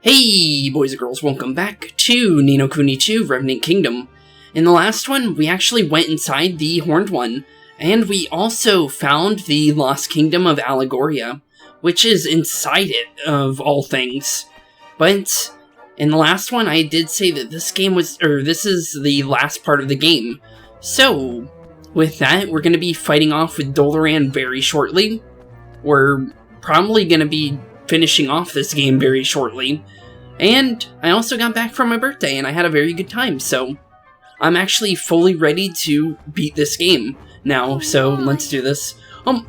Hey boys and girls, welcome back to Ni No Kuni II, Revenant Kingdom. In the last one, we actually went inside the Horned One, and we also found the Lost Kingdom of Allegoria, which is inside it, of all things. But in the last one, I did say that this is the last part of the game. So, with that, we're going to be fighting off with Doloran very shortly. We're probably going to be finishing off this game very shortly. And I also got back from my birthday and I had a very good time, so I'm actually fully ready to beat this game now, so let's do this.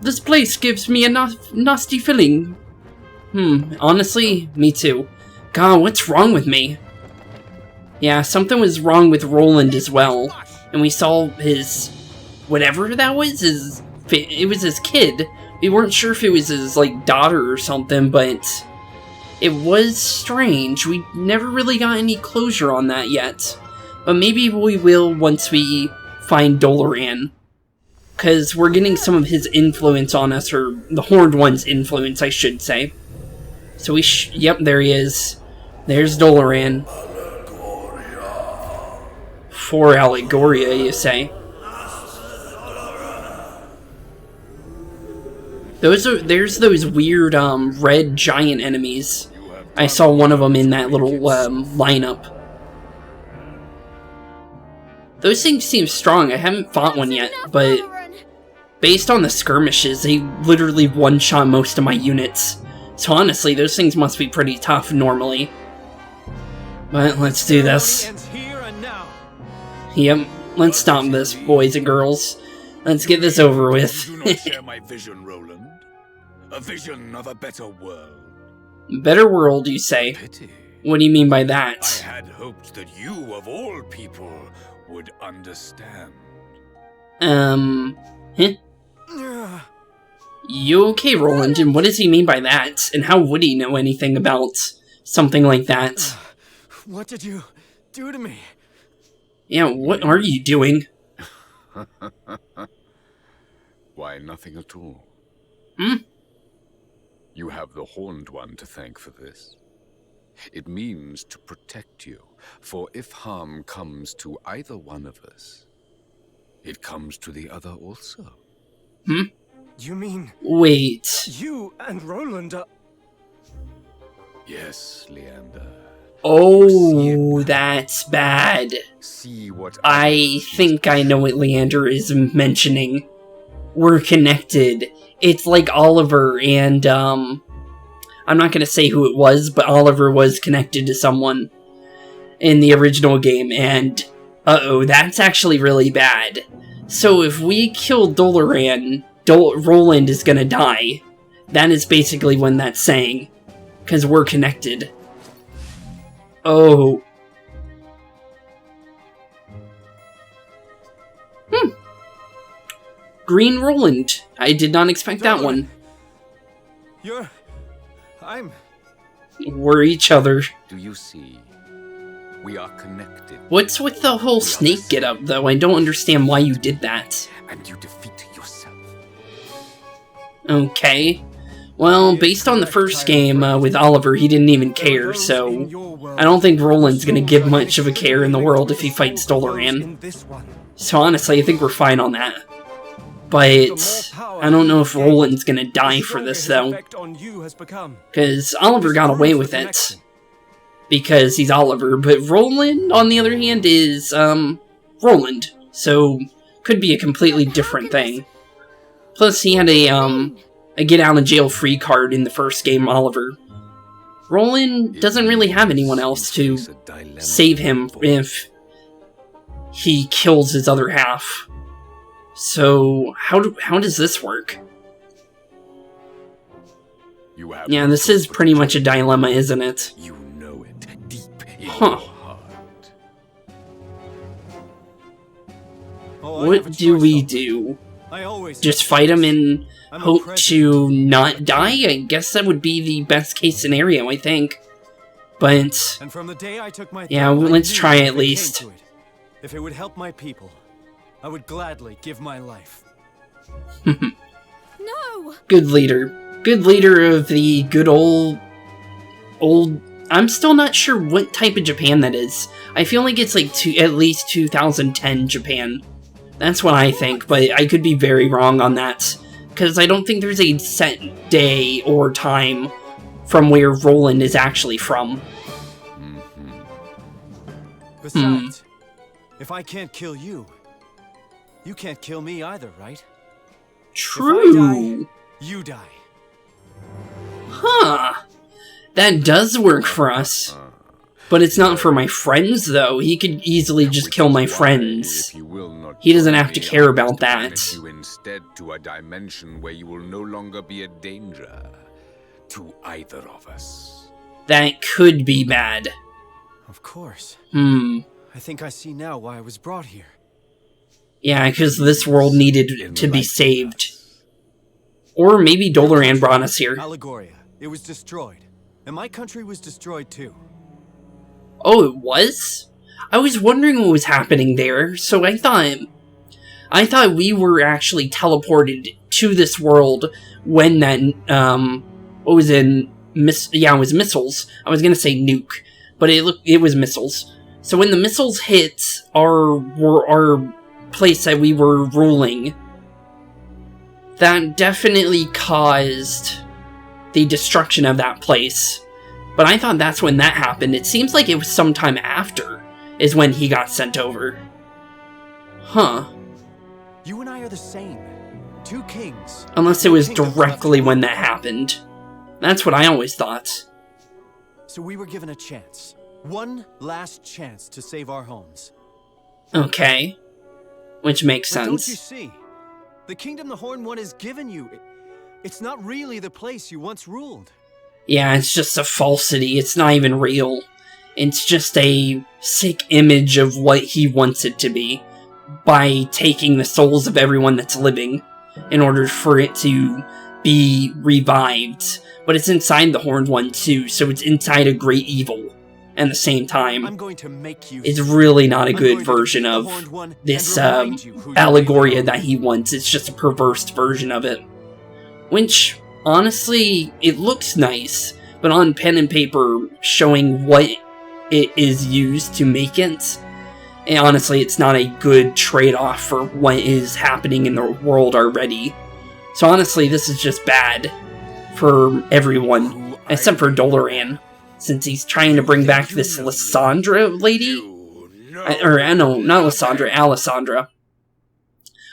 This place gives me a nasty feeling. Honestly, me too. God, what's wrong with me? Yeah, something was wrong with Roland as well. And we saw his... whatever that was, it was his kid. We weren't sure if it was his, daughter or something, but it was strange. We never really got any closure on that yet. But maybe we will once we find Doloran. Because we're getting some of his influence on us, or the Horned One's influence, I should say. So yep, there he is. There's Doloran. For Allegoria, you say. There's those weird, red giant enemies. I saw one of them in that little, lineup. Those things seem strong. I haven't fought one yet, but based on the skirmishes, they literally one-shot most of my units. So honestly, those things must be pretty tough normally. But let's do this. Yep, let's stop this, boys and girls. Let's get this over with. Do not share my vision, Roland. A vision of a better world. Better world, you say? Pity. What do you mean by that? I had hoped that you, of all people, would understand. You okay, Roland? And what does he mean by that? And how would he know anything about something like that? What did you do to me? Yeah, what are you doing? Why, nothing at all. You have the Horned One to thank for this. It means to protect you, for if harm comes to either one of us, it comes to the other also. You mean... Wait. You and Roland are... Yes, Leander. Oh, that's bad. See what I think I know what Leander is mentioning. We're connected. It's like Oliver and, I'm not gonna say who it was, but Oliver was connected to someone in the original game, and, uh-oh, that's actually really bad. So if we kill Doloran, Roland is gonna die. That is basically what that's saying. Because we're connected. Oh. Green Roland. I did not expect that one. We're each other. Do you see? We are connected. What's with the whole snake get-up, though? I don't understand why you did that. And you defeat yourself. Okay. Well, based on the first game with Oliver, he didn't even care, so I don't think Roland's gonna give much of a care in the world if he fights Doloran. So honestly, I think we're fine on that. But I don't know if Roland's gonna die for this, though. Because Oliver got away with it. Because he's Oliver, but Roland, on the other hand, is, Roland. So, could be a completely different thing. Plus, he had a get-out-of-jail-free card in the first game, Oliver. Roland doesn't really have anyone else to save him if he kills his other half. So, how does this work? Yeah, this is pretty much a dilemma, isn't it? You know it deep in your heart. What do we do? Just fight him and hope to not die? I guess that would be the best case scenario, I think. But, yeah, let's try at least. If it would help my people, I would gladly give my life. No! Good leader. Good leader of the good old I'm still not sure what type of Japan that is. I feel like it's like at least 2010 Japan. That's what I think, but I could be very wrong on that. Because I don't think there's a set day or time from where Roland is actually from. Besides, if I can't kill you, you can't kill me either, right? True. If I die, you die. Huh. That does work for us. But it's not for my friends, though. He could easily just kill my friends. He doesn't have to care about that. You instead to a dimension where you will no longer be a danger to either of us. That could be bad. Of course. I think I see now why I was brought here. Yeah, because this world needed to be saved. Or maybe Doloran brought us here. Allegoria. It was destroyed. And my country was destroyed too. Oh, it was? I was wondering what was happening there, so I thought we were actually teleported to this world when that, what was it? Yeah, it was missiles. I was gonna say nuke, but it was missiles. So when the missiles hit our place that we were ruling, that definitely caused the destruction of that place. But I thought that's when that happened. It seems like it was sometime after is when he got sent over. Huh. You and I are the same. Two kings. Unless it was directly when that happened. That's what I always thought. So we were given a chance. One last chance to save our homes. Okay. Which makes But sense. don't you see? The kingdom the Horned One has given you, it's not really the place you once ruled. Yeah, it's just a falsity. It's not even real. It's just a sick image of what he wants it to be by taking the souls of everyone that's living in order for it to be revived. But it's inside the Horned One too, so it's inside a great evil at the same time. I'm going to make you. It's really not a good version of this allegoria that he wants. It's just a perverse version of it. Which, honestly, it looks nice, but on pen and paper showing what it is used to make it, and honestly, it's not a good trade-off for what is happening in the world already. So honestly, this is just bad for everyone, except for Doloran, since he's trying to bring back this Lysandra lady? No, not Lysandra, Alessandra.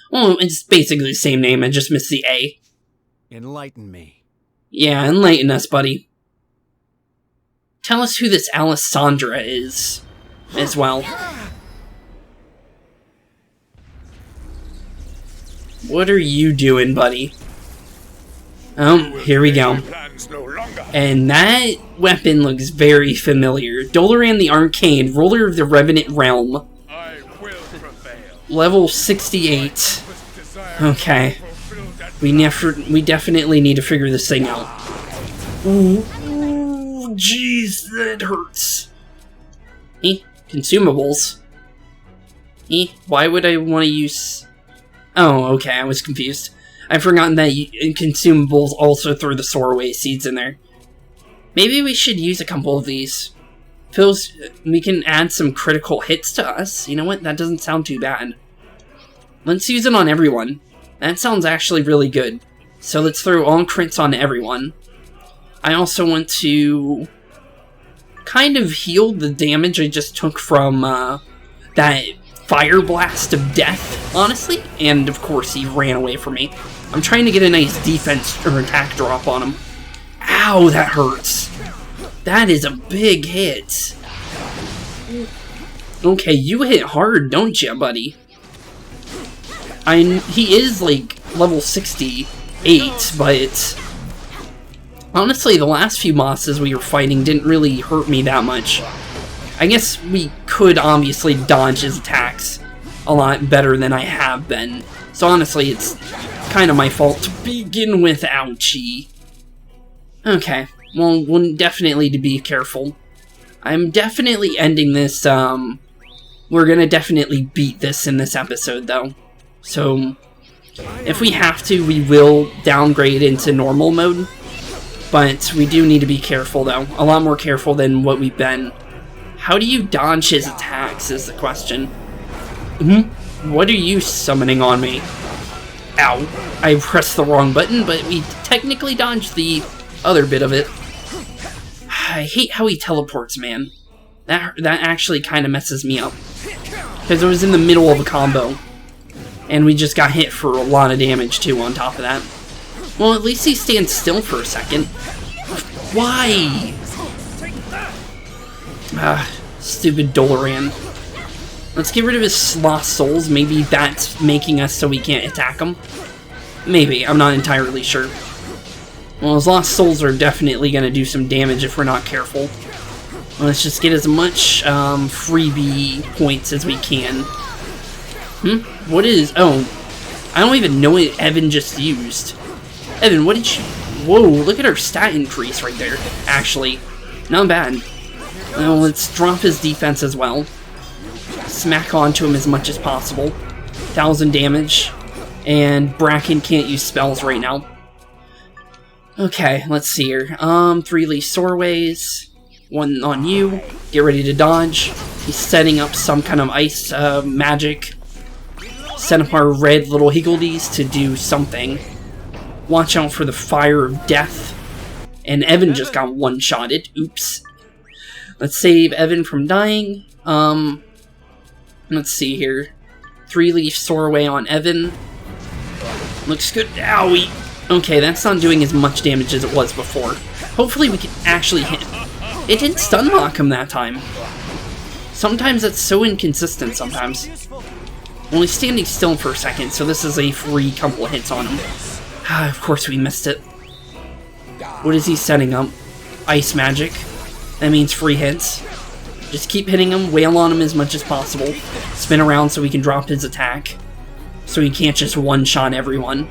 Well, it's basically the same name, I just missed the A. Enlighten me. Yeah, enlighten us, buddy. Tell us who this Alessandra is, as well. What are you doing, buddy? Oh, here we go. And that weapon looks very familiar. Doloran the Arcane, ruler of the Revenant realm. Level 68. Okay. We definitely need to figure this thing out. Ooh, jeez, that hurts. Consumables. Why would I want to use... Oh, okay, I was confused. I've forgotten that consumables also throw the Sorroway seeds in there. Maybe we should use a couple of these. We can add some critical hits to us. You know what? That doesn't sound too bad. Let's use it on everyone. That sounds actually really good. So let's throw all crits on everyone. I also want to kind of heal the damage I just took from that fire blast of death, honestly. And of course he ran away from me. I'm trying to get a nice defense or attack drop on him. Ow, that hurts. That is a big hit. Okay, you hit hard, don't you, buddy? He is, like, level 68, but... Honestly, the last few bosses we were fighting didn't really hurt me that much. I guess we could obviously dodge his attacks a lot better than I have been. So honestly, it's kind of my fault to begin with. Ouchie. Okay, well, we'll definitely to be careful. I'm definitely ending this, we're gonna definitely beat this in this episode, though. So, if we have to, we will downgrade into normal mode. But we do need to be careful, though. A lot more careful than what we've been. How do you dodge his attacks is the question. What are you summoning on me? Ow. I pressed the wrong button, but we technically dodged the other bit of it. I hate how he teleports, man. That actually kind of messes me up. Because it was in the middle of a combo. And we just got hit for a lot of damage, too, on top of that. Well, at least he stands still for a second. Why? Stupid Doloran. Let's get rid of his lost souls. Maybe that's making us so we can't attack him. Maybe. I'm not entirely sure. Well, his lost souls are definitely going to do some damage if we're not careful. Let's just get as much freebie points as we can. What is... Oh, I don't even know what Evan just used. Evan, what did you... Whoa, look at our stat increase right there, actually. Not bad. Well, let's drop his defense as well. Smack onto him as much as possible. 1,000 damage. And Bracken can't use spells right now. Okay, let's see here. 3-leaf Soarways. 1 on you. Get ready to dodge. He's setting up some kind of ice magic. Set up our red little higgledies to do something. Watch out for the fire of death. And Evan just got one-shotted. Oops. Let's save Evan from dying. Let's see here. 3-leaf Soarway on Evan. Looks good. Owie! Okay, that's not doing as much damage as it was before. Hopefully we can actually hit him. It didn't stun lock him that time. Sometimes that's so inconsistent sometimes. Only standing still for a second, so this is a free couple of hits on him. Of course we missed it. What is he setting up? Ice magic. That means free hits. Just keep hitting him, wail on him as much as possible. Spin around so we can drop his attack. So he can't just one-shot everyone.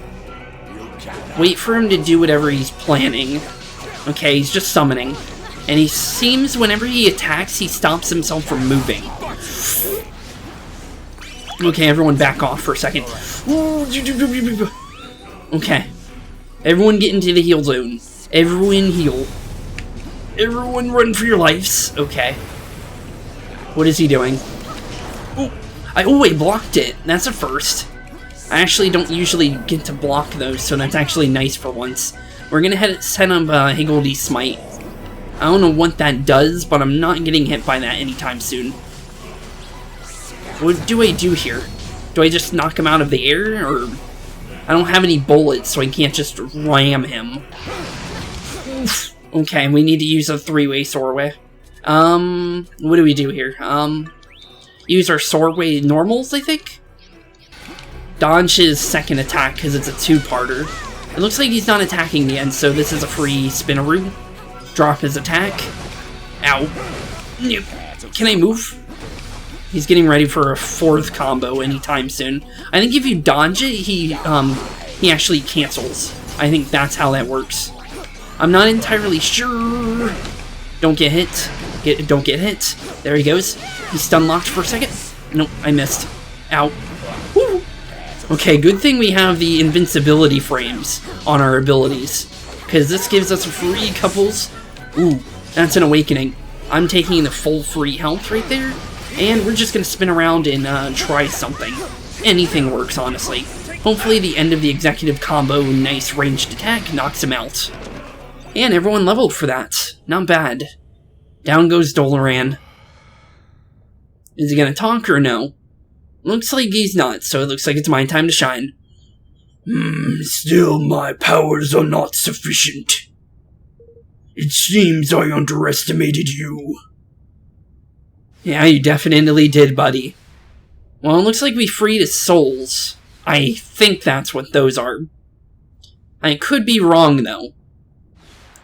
Wait for him to do whatever he's planning. Okay, he's just summoning. And he seems, whenever he attacks, he stops himself from moving. Okay, everyone back off for a second. Okay. Everyone get into the heal zone. Everyone heal. Everyone run for your lives. Okay. What is he doing? Oh, I blocked it. That's a first. I actually don't usually get to block those, so that's actually nice for once. We're gonna set up Higgledy Smite. I don't know what that does, but I'm not getting hit by that anytime soon. What do I do here? Do I just knock him out of the air, or... I don't have any bullets, so I can't just ram him. Oof. Okay, we need to use a 3-way Soarway. What do we do here? Use our Soarway normals, I think? Dodge his second attack, because it's a 2-parter. It looks like he's not attacking again, so this is a free Spinaroo. Drop his attack. Ow. Can I move? He's getting ready for a 4th combo anytime soon. I think if you dodge it, he actually cancels. I think that's how that works. I'm not entirely sure. Don't get hit. Don't get hit. There he goes. He's stun locked for a second. Nope, I missed. Ow. Woo. Okay, good thing we have the invincibility frames on our abilities, because this gives us free couples. Ooh, that's an awakening. I'm taking the full free health right there, and we're just going to spin around and try something. Anything works, honestly. Hopefully the end of the executive combo, nice ranged attack, knocks him out. And everyone leveled for that. Not bad. Down goes Doloran. Is he going to talk or no? Looks like he's not, so it looks like it's my time to shine. Still my powers are not sufficient. It seems I underestimated you. Yeah, you definitely did, buddy. Well, it looks like we freed his souls. I think that's what those are. I could be wrong, though.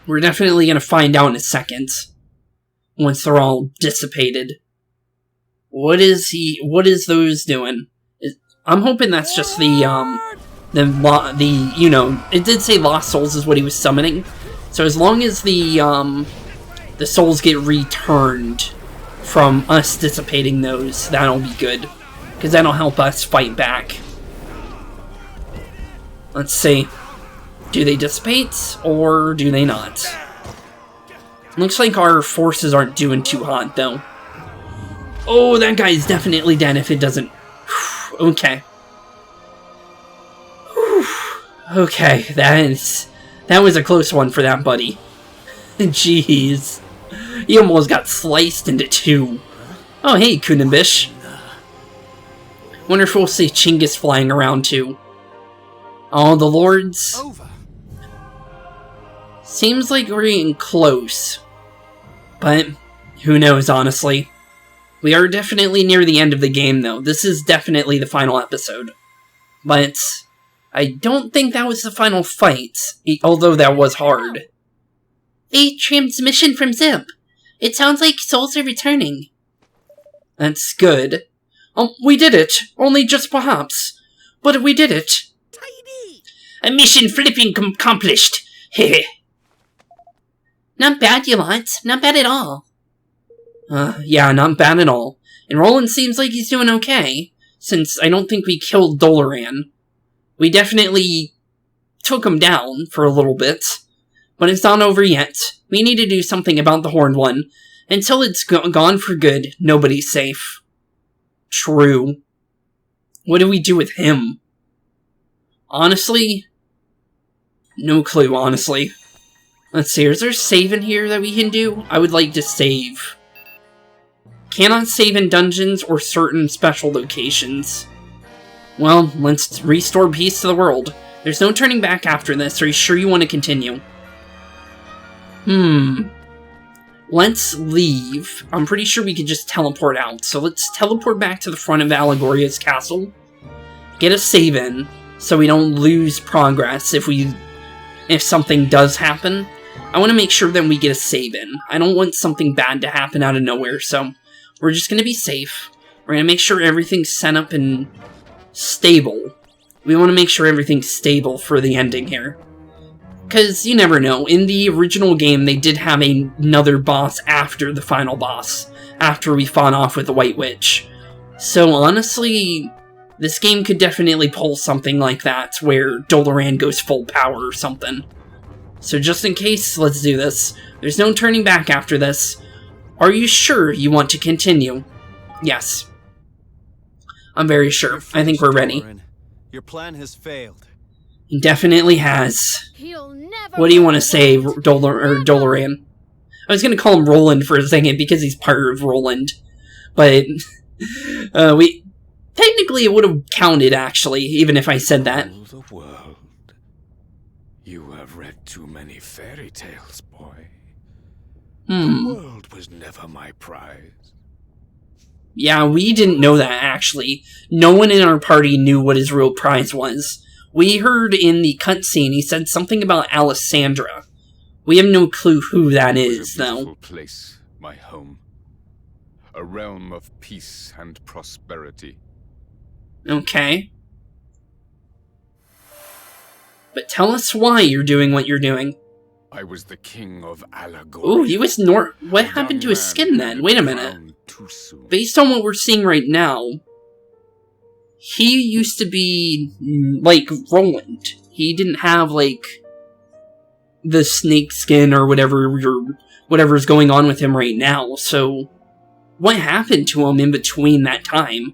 We're definitely going to find out in a second. Once they're all dissipated. What is those doing? I'm hoping that's just the, you know, it did say lost souls is what he was summoning. So as long as the souls get returned from us dissipating those, that'll be good. Because that'll help us fight back. Let's see. Do they dissipate, or do they not? Looks like our forces aren't doing too hot, though. Oh, that guy's definitely dead if it doesn't... Okay. Okay, that was a close one for that buddy. Jeez. He almost got sliced into two. Oh, hey, Kunimbish. Wonder if we'll see Chinggis flying around, too. Oh, the lords. Over. Seems like we're getting close. But, who knows, honestly. We are definitely near the end of the game, though. This is definitely the final episode. But, I don't think that was the final fight, although that was hard. A transmission from Zip. It sounds like souls are returning. That's good. We did it. Only just perhaps. But we did it. Tidy. A mission flipping accomplished. Heh. Not bad, you lot. Not bad at all. Yeah, not bad at all. And Roland seems like he's doing okay, since I don't think we killed Doloran. We definitely took him down for a little bit, but it's not over yet. We need to do something about the Horned One. Until it's gone for good, nobody's safe. True. What do we do with him? Honestly? No clue, honestly. Let's see, is there a save in here that we can do? I would like to save. Cannot save in dungeons or certain special locations. Well, let's restore peace to the world. There's no turning back after this. Are you sure you want to continue? Let's leave. I'm pretty sure we could just teleport out. So let's teleport back to the front of Allegoria's castle. Get a save in, so we don't lose progress if something does happen. I want to make sure that we get a save in. I don't want something bad to happen out of nowhere, so we're just going to be safe. We're going to make sure everything's set up and stable. We want to make sure everything's stable for the ending here. Because you never know. In the original game, they did have another boss after the final boss. After we fought off with the White Witch. So honestly, this game could definitely pull something like that, where Doloran goes full power or something. So just in case, let's do this. There's no turning back after this. Are you sure you want to continue? Yes. I'm very sure. I think we're ready. Your plan has failed. It definitely has. He'll never. What do you want to say, Doloran? I was going to call him Roland for a second because he's part of Roland. But, technically it would have counted, actually, even if I said that. Rule the world. You have read too many fairy tales, boy. The world was never my prize. Yeah, we didn't know that, actually. No one in our party knew what his real prize was. We heard in the cutscene he said something about Alessandra. We have no clue who that is, though. A beautiful place, my home. A realm of peace and prosperity. Okay. But tell us why you're doing what you're doing. I was the king of Allegoria. Ooh, he was What happened to his skin then? Wait a minute. Based on what we're seeing right now, he used to be, like, Roland. He didn't have, like, the snake skin or whatever's going on with him right now. So, what happened to him in between that time?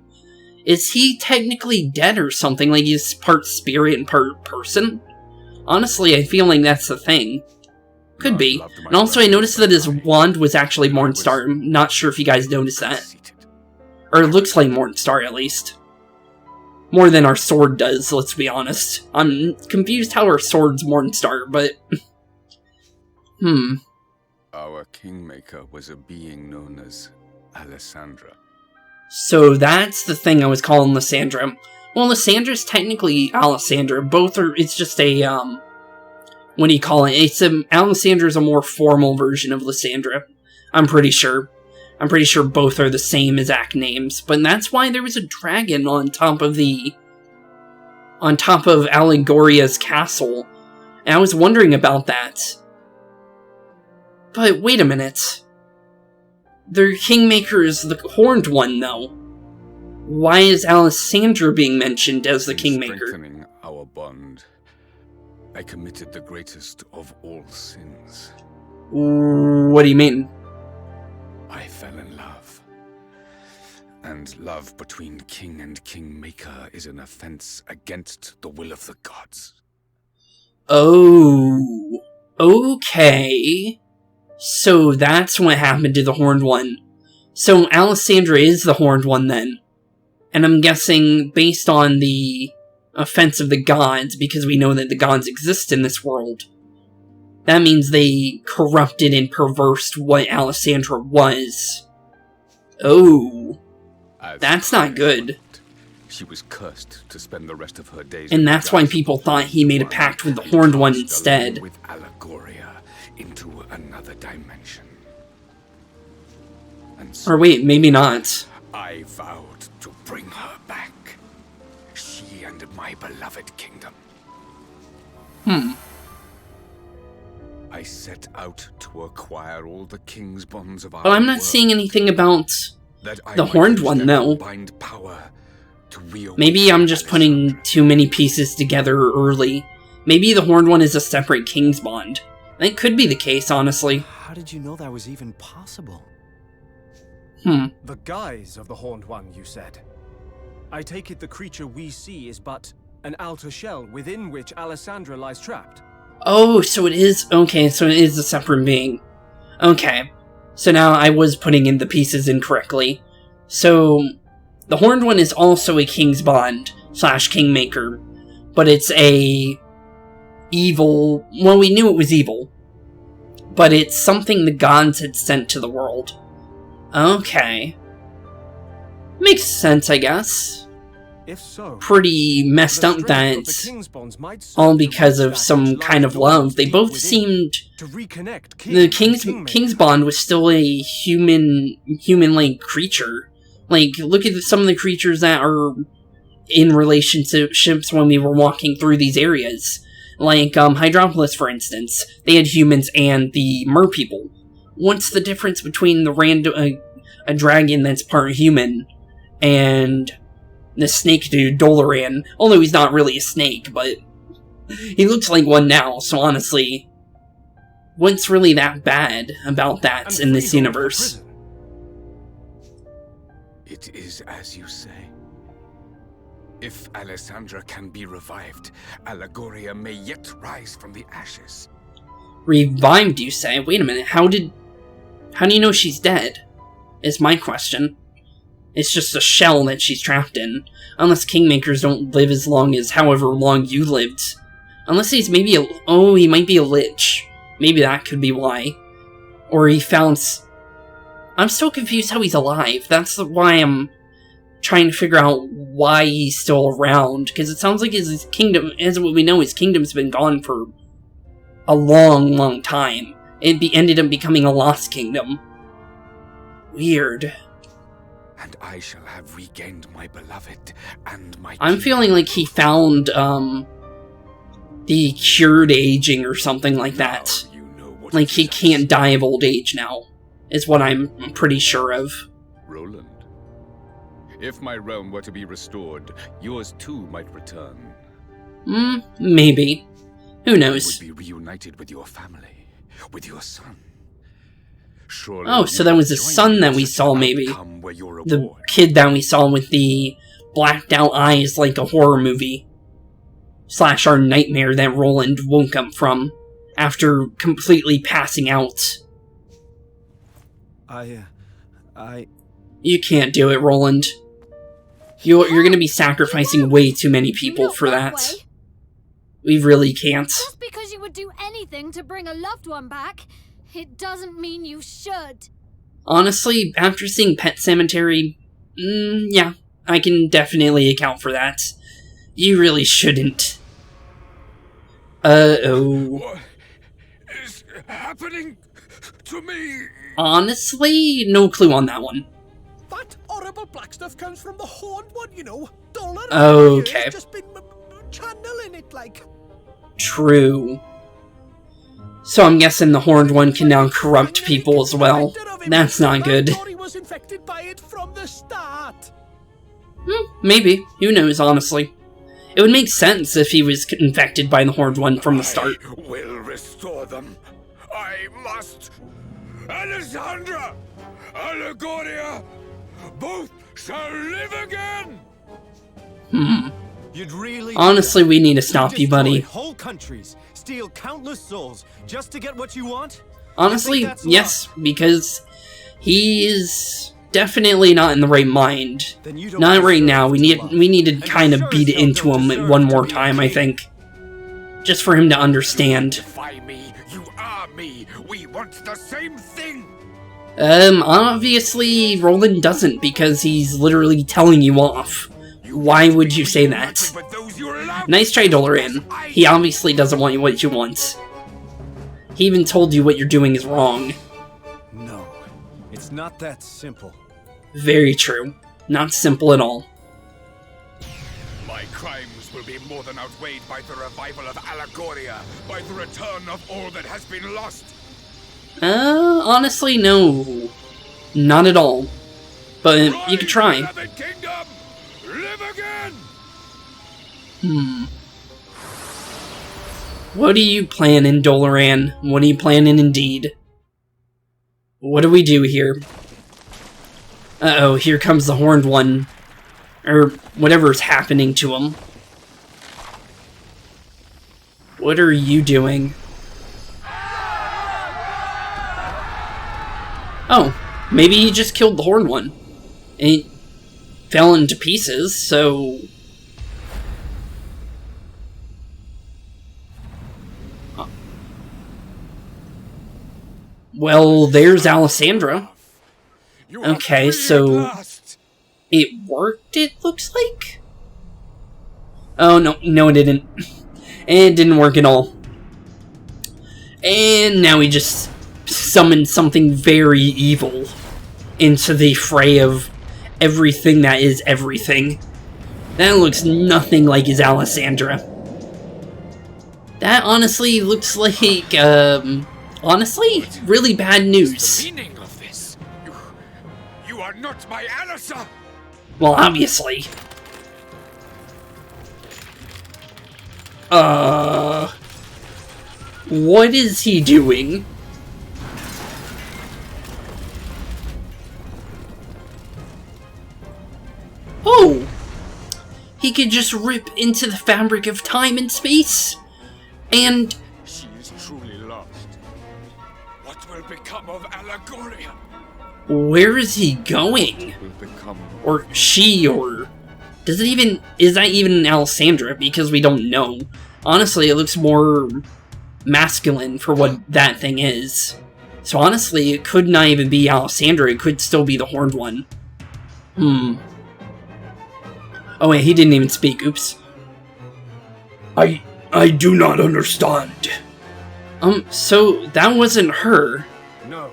Is he technically dead or something? Like, he's part spirit and part person? Honestly, I feel like that's the thing. Could be. And also, I noticed that his wand was actually Mornstar. I'm not sure if you guys noticed that. Or it looks like Mornstar, at least. More than our sword does, let's be honest. I'm confused how our sword's Mornstar, but... Our kingmaker was a being known as Alessandra. So that's the thing I was calling Lysandra. Well, Lysandra's technically Alessandra. Both are... It's just a, what do you call it? Alessandra's a more formal version of Lysandra. I'm pretty sure. I'm pretty sure both are the same exact names. But that's why there was a dragon on top of Allegoria's castle. And I was wondering about that. But wait a minute. Their kingmaker is the Horned One, though. Why is Alessandra being mentioned as the kingmaker? Strengthening our bond, I committed the greatest of all sins. What do you mean? I fell in love. And love between king and kingmaker is an offense against the will of the gods. Oh, okay. So that's what happened to the Horned One. So Alessandra is the Horned One then. And I'm guessing based on the offense of the gods, because we know that the gods exist in this world, that means they corrupted and perversed what Alessandra was. Oh, that's not good. She was cursed to spend the rest of her days. And that's why people thought he made a pact with the Horned One instead. With Allegoria into another dimension. And so Or wait, maybe not. I vowed to bring her back. She and my beloved kingdom. I set out to acquire all the king's bonds of our Oh, I'm not world, seeing anything about that I the might Horned use One, their though. combined power to reawaken Maybe I'm just putting Alessandra. too many pieces together early. Maybe the Horned One is a separate king's bond. That could be the case, honestly. How did you know that was even possible? The guise of the Horned One, you said. I take it the creature we see is but an outer shell within which Alessandra lies trapped. Oh, so it is... Okay, so it is a separate being. Okay. So now I was putting in the pieces incorrectly. So, the Horned One is also a king's bond / kingmaker. But it's a... evil... Well, we knew it was evil. But it's something the gods had sent to the world. Okay. Makes sense, I guess. If so, Pretty messed the up strength that of the king's bonds might serve all to because reach of that some which kind lies of love. They deep both within, seemed... to reconnect king The and king's kingmaker. bond was still a human-like creature. Like, look at some of the creatures that are in relationships when we were walking through these areas. Like, Hydropolis, for instance. They had humans and the merpeople. What's the difference between the a dragon that's part human and the snake dude, Doloran? Although he's not really a snake, but he looks like one now, so honestly, what's really that bad about that in this freehold of universe? prison. It is as you say. If Alessandra can be revived, Allegoria may yet rise from the ashes. Revived, you say? Wait a minute, how do you know she's dead? Is my question. It's just a shell that she's trapped in. Unless kingmakers don't live as long as however long you lived. Unless he's maybe he might be a lich. Maybe that could be why. Or he found... I'm still confused how he's alive. That's why I'm trying to figure out why he's still around. Because it sounds like his kingdom, as what we know, his kingdom's been gone for a long, long time. It ended up becoming a lost kingdom. Weird. And I shall have regained my beloved and my I'm feeling like he found, the cured aging or something like that. Now you know what Like, it he is. can't die of old age now, is what I'm pretty sure of. Roland, if my realm were to be restored, yours too might return. Maybe. Who You knows? would be reunited with your family, with your son. Surely Oh, so that was the join son me that if we such saw, an maybe. outcome were your The reward. kid that we saw with the blacked out eyes like a horror movie. / our nightmare that Roland woke up from after completely passing out. You can't do it, Roland. You're gonna be sacrificing way too many people for that. Way. We really can't. Just because you would do anything to bring a loved one back, it doesn't mean you should. Honestly, after seeing Pet Cemetery, yeah, I can definitely account for that. You really shouldn't. Uh-oh. What is happening to me? Honestly, no clue on that one. That horrible black stuff comes from the Horned One, you know. Doloran Okay. has just been channeling it like. True. So I'm guessing the Horned One can now corrupt people as well. That's not good. I thought he was infected by it from the start. Maybe. Who knows, honestly. It would make sense if he was infected by the Horned One from the start. I will restore them. I must. Alessandra! Allegoria! Both shall live again! You'd really Honestly, we need to stop you, buddy. whole countries, steal countless souls just to get what you want? Honestly, You think that's yes, because he is definitely not in the right mind. Then you don't Not right deserve now. We to love. need to And you kind of sure beat as it hell into don't him deserve one to more be a time, I king. think. Just for him to understand. Defy me, you are me. We want the same thing. Obviously, Roland doesn't, because he's literally telling you off. Why would you say that? With those you love. Nice try, Doloran. He obviously doesn't want you what you want. He even told you what you're doing is wrong. No, it's not that simple. Very true. Not simple at all. My crimes will be more than outweighed by the revival of Allegoria, by the return of all that has been lost. Honestly, no. Not at all. But you could try. Beloved kingdom, live again. What are you planning, Doloran? What are you planning indeed? What do we do here? Uh-oh, here comes the Horned One. Or whatever's happening to him. What are you doing? Oh, maybe he just killed the Horned One. And he fell into pieces, so... Well, there's Alessandra. You are Okay, free so- at last. It worked, it looks like? Oh, no it didn't. It didn't work at all. And now we just summoned something very evil into the fray of everything that is everything. That looks nothing like his Alessandra. That honestly looks like, honestly, really bad news. The meaning of this? You are not my Alessa. Well, obviously. What is he doing? Oh! He could just rip into the fabric of time and space? And... She is truly lost. What will become of Allegoria? where is he going? Will become Or she, or... Does it even... Is that even Alessandra? Because we don't know. Honestly, it looks more masculine for what that thing is. So honestly, it could not even be Alessandra. It could still be the Horned One. Oh wait, he didn't even speak. Oops. I do not understand. So that wasn't her. No.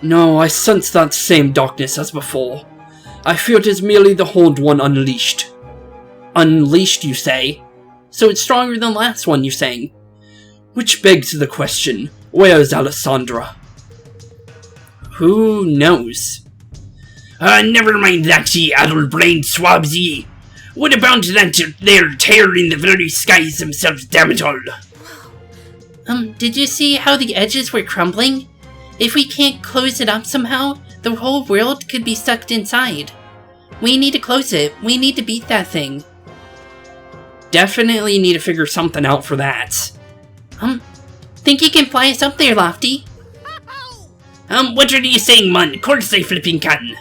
No, I sense that same darkness as before. I fear it is merely the Horned One unleashed. Unleashed, you say? So it's stronger than the last one, you're saying? Which begs the question, where is Alessandra? Who knows? Never mind that, ye addle-brained swabs, ye. What about that they're tearing the very skies themselves, damn it all? Did you see how the edges were crumbling? If we can't close it up somehow, the whole world could be sucked inside. We need to close it. We need to beat that thing. Definitely need to figure something out for that. Think you can fly us up there, Lofty? What are you saying, man? Of course I flipping can.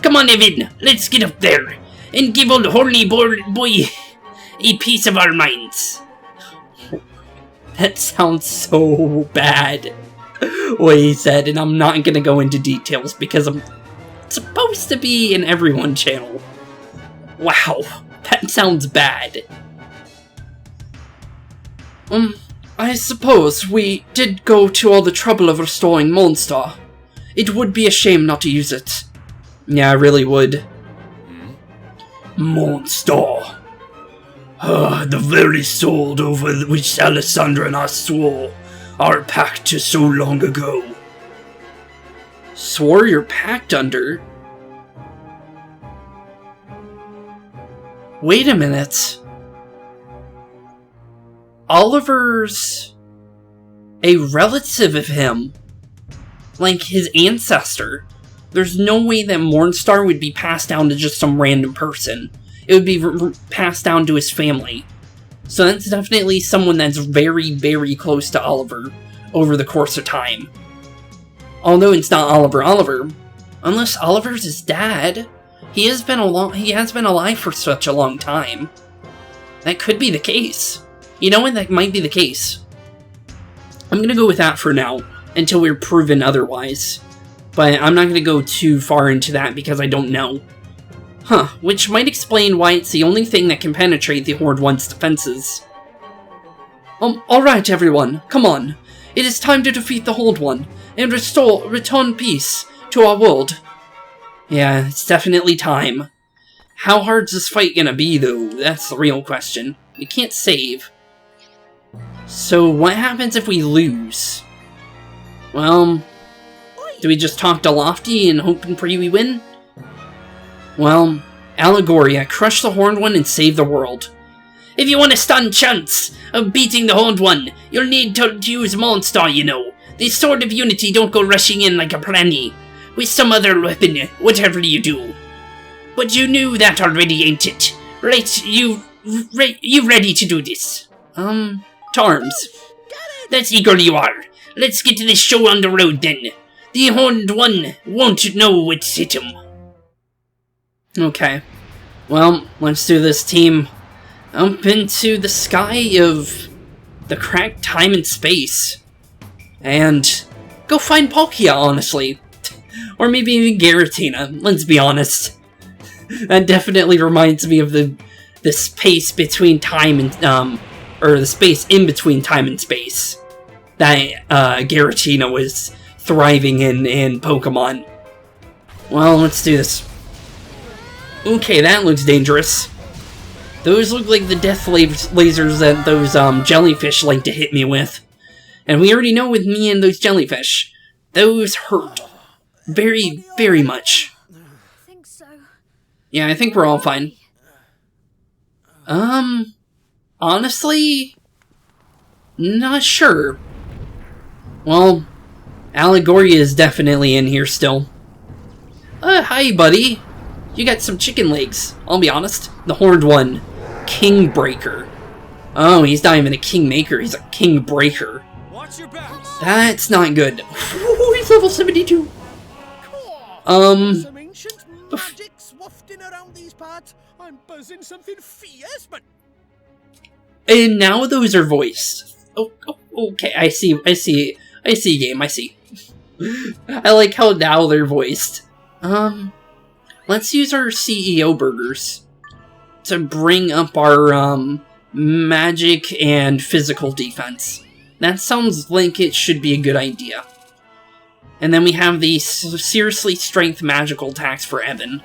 Come on, Evan, let's get up there and give old horny boy a piece of our minds. That sounds so bad, what he said, and I'm not gonna go into details because I'm supposed to be an everyone channel. Wow, that sounds bad. I suppose we did go to all the trouble of restoring Monster. It would be a shame not to use it. Yeah, I really would. Monster. The very soul over which Alessandra and I swore our pact to so long ago. Swore your pact under? Wait a minute. Oliver's a relative of him. Like, his ancestor. There's no way that Mornstar would be passed down to just some random person. It would be passed down to his family. So that's definitely someone that's very, very close to Oliver over the course of time. Although it's not Oliver. Unless Oliver's his dad. He has been alive for such a long time. That could be the case. You know what? That might be the case. I'm gonna go with that for now, until we're proven otherwise. But I'm not gonna go too far into that because I don't know. Huh, which might explain why it's the only thing that can penetrate the Horde 1's defenses. Alright everyone, come on. It is time to defeat the Horde 1, and return peace to our world. Yeah, it's definitely time. How hard's this fight gonna be, though? That's the real question. We can't save. So, what happens if we lose? Well, do we just talk to Lofty and hope and pray we win? Well, Allegoria, crush the Horned One and save the world. If you want a stand chance of beating the Horned One, you'll need to use Monster, you know. The Sword of Unity don't go rushing in like a planny. With some other weapon, whatever you do. But you knew that already, ain't it? Right, you ready to do this? Charms. That's eager you are. Let's get to this show on the road then. The Horned One won't know what's hit him. Okay. Well, let's do this, team. Up into the sky of the cracked time and space. And go find Palkia, honestly. Or maybe even Giratina, let's be honest. That definitely reminds me of the space between time and, or the space in between time and space that Giratina was thriving in Pokemon. Well, let's do this. Okay, that looks dangerous. Those look like the death lasers that those jellyfish like to hit me with. And we already know with me and those jellyfish, those hurt. Very, very much. I think so. Yeah, I think we're all fine. Honestly, not sure. Well, Allegoria is definitely in here still. Hi, buddy. You got some chicken legs, I'll be honest. The Horned One. King Breaker. Oh, he's not even a Kingmaker, he's a King Breaker. Watch your back. That's not good. Ooh, he's level 72. Some ancient magic's wafting around these parts. I'm buzzing something fierce, but And now those are voiced. Oh, okay, I see, game, I see. I like how now they're voiced. Let's use our CEO burgers to bring up our, magic and physical defense. That sounds like it should be a good idea. And then we have the seriously strength magical attacks for Evan.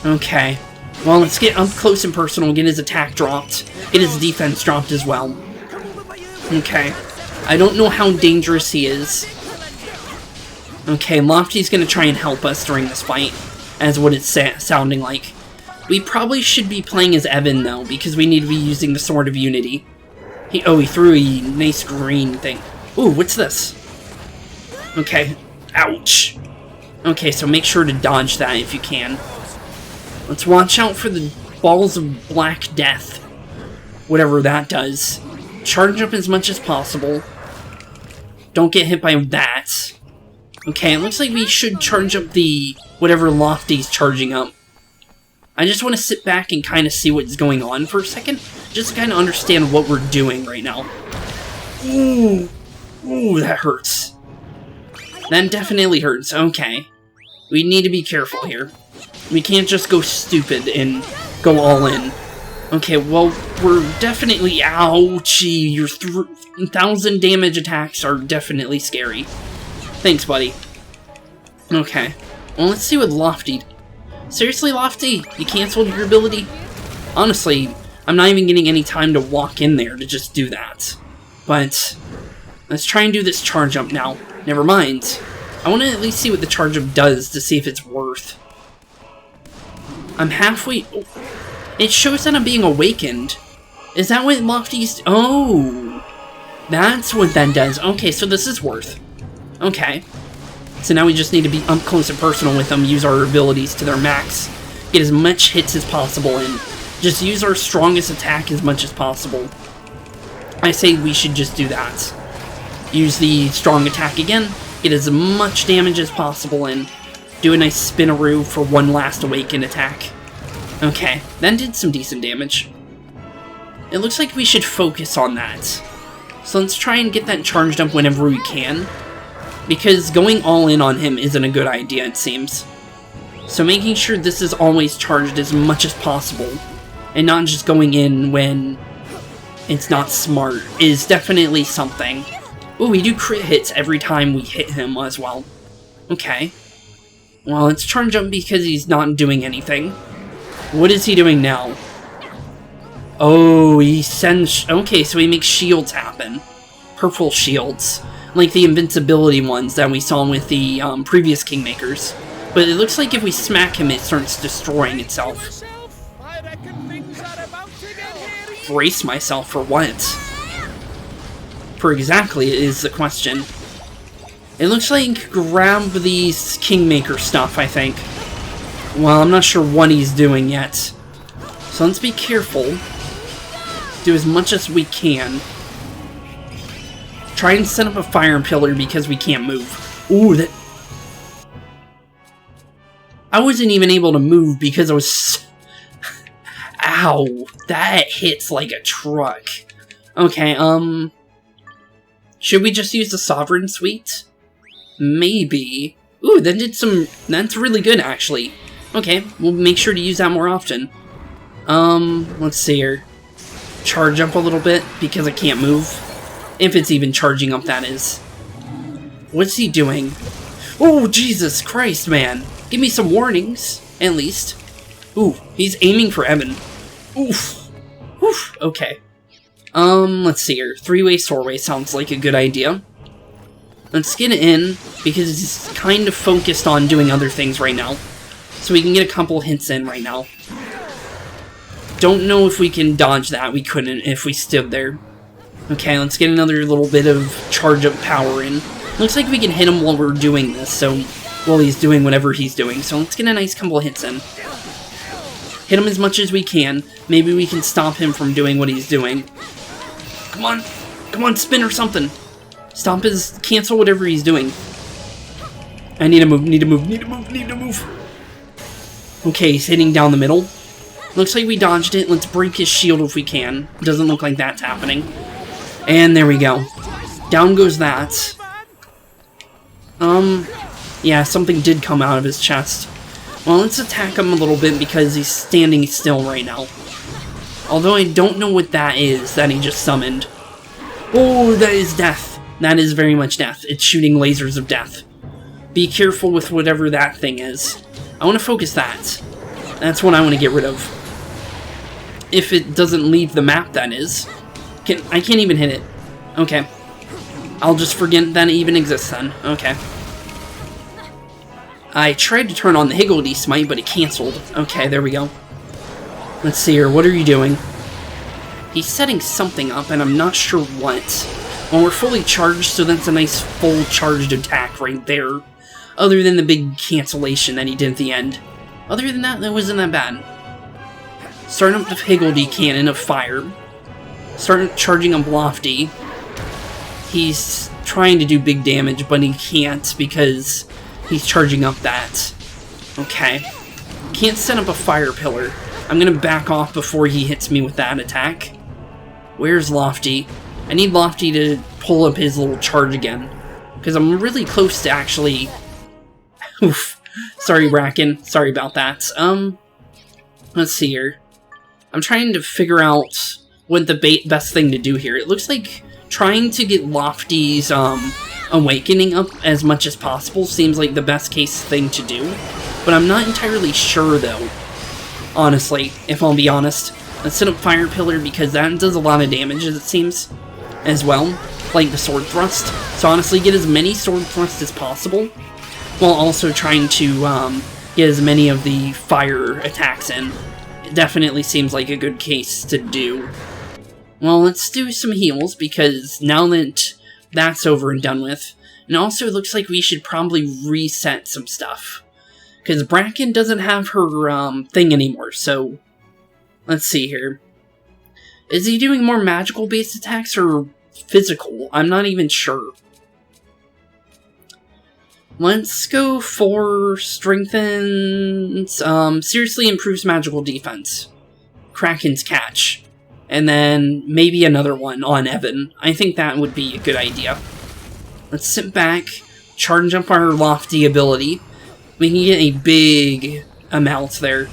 Okay. Well, let's get up close and personal, get his attack dropped, get his defense dropped as well. Okay. I don't know how dangerous he is. Okay, Lofty's gonna try and help us during this fight, as what it's sounding like. We probably should be playing as Evan, though, because we need to be using the Sword of Unity. He threw a nice green thing. Ooh, what's this? Okay. Ouch. Okay, so make sure to dodge that if you can. Let's watch out for the balls of black death. Whatever that does. Charge up as much as possible. Don't get hit by that. Okay, it looks like we should charge up the whatever Lofty's charging up. I just want to sit back and kind of see what's going on for a second. Just to kind of understand what we're doing right now. Ooh. Ooh, that hurts. That definitely hurts. Okay. We need to be careful here. We can't just go stupid and go all in. Okay, well, we're definitely... Ouchie, your 1,000 damage attacks are definitely scary. Thanks, buddy. Okay. Well, let's see what Lofty... Seriously, Lofty? You canceled your ability? Honestly, I'm not even getting any time to walk in there to just do that. But... let's try and do this charge up now. Never mind. I want to at least see what the charge up does to see if it's worth. I'm halfway... It shows that I'm being awakened. Is that what Lofty's... Oh! That's what that does. Okay, so this is worth. Okay. So now we just need to be up close and personal with them, use our abilities to their max, get as much hits as possible, and just use our strongest attack as much as possible. I say we should just do that. Use the strong attack again, get as much damage as possible, and do a nice spinaroo for one last awakened attack. Okay, that did some decent damage. It looks like we should focus on that. So let's try and get that charged up whenever we can, because going all in on him isn't a good idea, it seems. So making sure this is always charged as much as possible, and not just going in when it's not smart, is definitely something. Ooh, we do crit hits every time we hit him as well. Okay. Well, let's charge up because he's not doing anything. What is he doing now? Oh, he sends... Okay, so he makes shields happen. Purple shields. Like the invincibility ones that we saw with the previous Kingmakers. But it looks like if we smack him, it starts destroying itself. Brace myself for what? For exactly is the question. It looks like grab these Kingmaker stuff, I think. Well, I'm not sure what he's doing yet. So let's be careful. Do as much as we can. Try and set up a fire pillar because we can't move. Ooh, that... I wasn't even able to move because I was... Ow, that hits like a truck. Okay, should we just use the Sovereign Suite? Maybe. Ooh, that did some... That's really good, actually. Okay, we'll make sure to use that more often. Let's see here. Charge up a little bit, because I can't move. If it's even charging up, that is. What's he doing? Oh, Jesus Christ, man. Give me some warnings, at least. Ooh, he's aiming for Evan. Oof. Oof, okay. Let's see here. Three-way swordway sounds like a good idea. Let's get it in, because he's kind of focused on doing other things right now. So we can get a couple hints in right now. Don't know if we can dodge that. We couldn't if we stood there. Okay, let's get another little bit of charge-up power in. Looks like we can hit him while we're doing this, so... While he's doing whatever he's doing. So let's get a nice couple of hits in. Hit him as much as we can. Maybe we can stop him from doing what he's doing. Come on! Come on, spin or something! Stop his... Cancel whatever he's doing. I need to move, need to move, need to move, need to move! Okay, he's hitting down the middle. Looks like we dodged it. Let's break his shield if we can. Doesn't look like that's happening. And there we go. Down goes that. Yeah, something did come out of his chest. Well, let's attack him a little bit because he's standing still right now. Although I don't know what that is that he just summoned. Oh, that is death. That is very much death. It's shooting lasers of death. Be careful with whatever that thing is. I want to focus that. That's what I want to get rid of. If it doesn't leave the map, that is. I can't even hit it. Okay. I'll just forget that it even exists then. Okay. I tried to turn on the Higgledy Smite, but it canceled. Okay, there we go. Let's see here. What are you doing? He's setting something up, and I'm not sure what. Well, we're fully charged, so that's a nice full charged attack right there. Other than the big cancellation that he did at the end. Other than that, that wasn't that bad. Starting up the Higgledy Cannon of Fire. Start charging up Lofty. He's trying to do big damage, but he can't because he's charging up that. Okay. Can't set up a fire pillar. I'm gonna back off before he hits me with that attack. Where's Lofty? I need Lofty to pull up his little charge again. Because I'm really close to actually... Oof. Sorry, Bracken. Sorry about that. Let's see here. I'm trying to figure out what the best thing to do here. It looks like trying to get Lofty's, awakening up as much as possible seems like the best case thing to do. But I'm not entirely sure, though. Honestly, if I'll be honest. Let's set up Fire Pillar because that does a lot of damage, as it seems, as well. Like the Sword Thrust. So honestly, get as many Sword Thrusts as possible, while also trying to, get as many of the fire attacks in. It definitely seems like a good case to do. Well, let's do some heals, because now that that's over and done with, and also it looks like we should probably reset some stuff. Because Bracken doesn't have her thing anymore, so let's see here. Is he doing more magical-based attacks or physical? I'm not even sure. Let's go for strengthens, seriously improves magical defense. Kraken's Catch. And then maybe another one on Evan. I think that would be a good idea. Let's sit back, charge up our lofty ability. We can get a big amount there.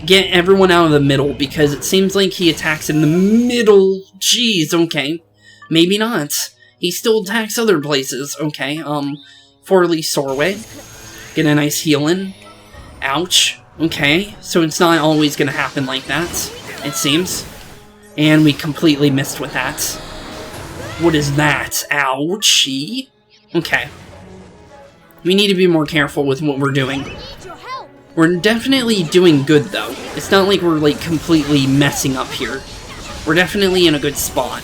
Get everyone out of the middle, because it seems like he attacks in the middle. Jeez, okay. Maybe not. He still attacks other places. Okay, Forley Sorway. Get a nice heal in. Ouch. Okay, so it's not always going to happen like that, it seems. And we completely missed with that. What is that? Ouchie. Okay. We need to be more careful with what we're doing. We're definitely doing good, though. It's not like we're, like, completely messing up here. We're definitely in a good spot.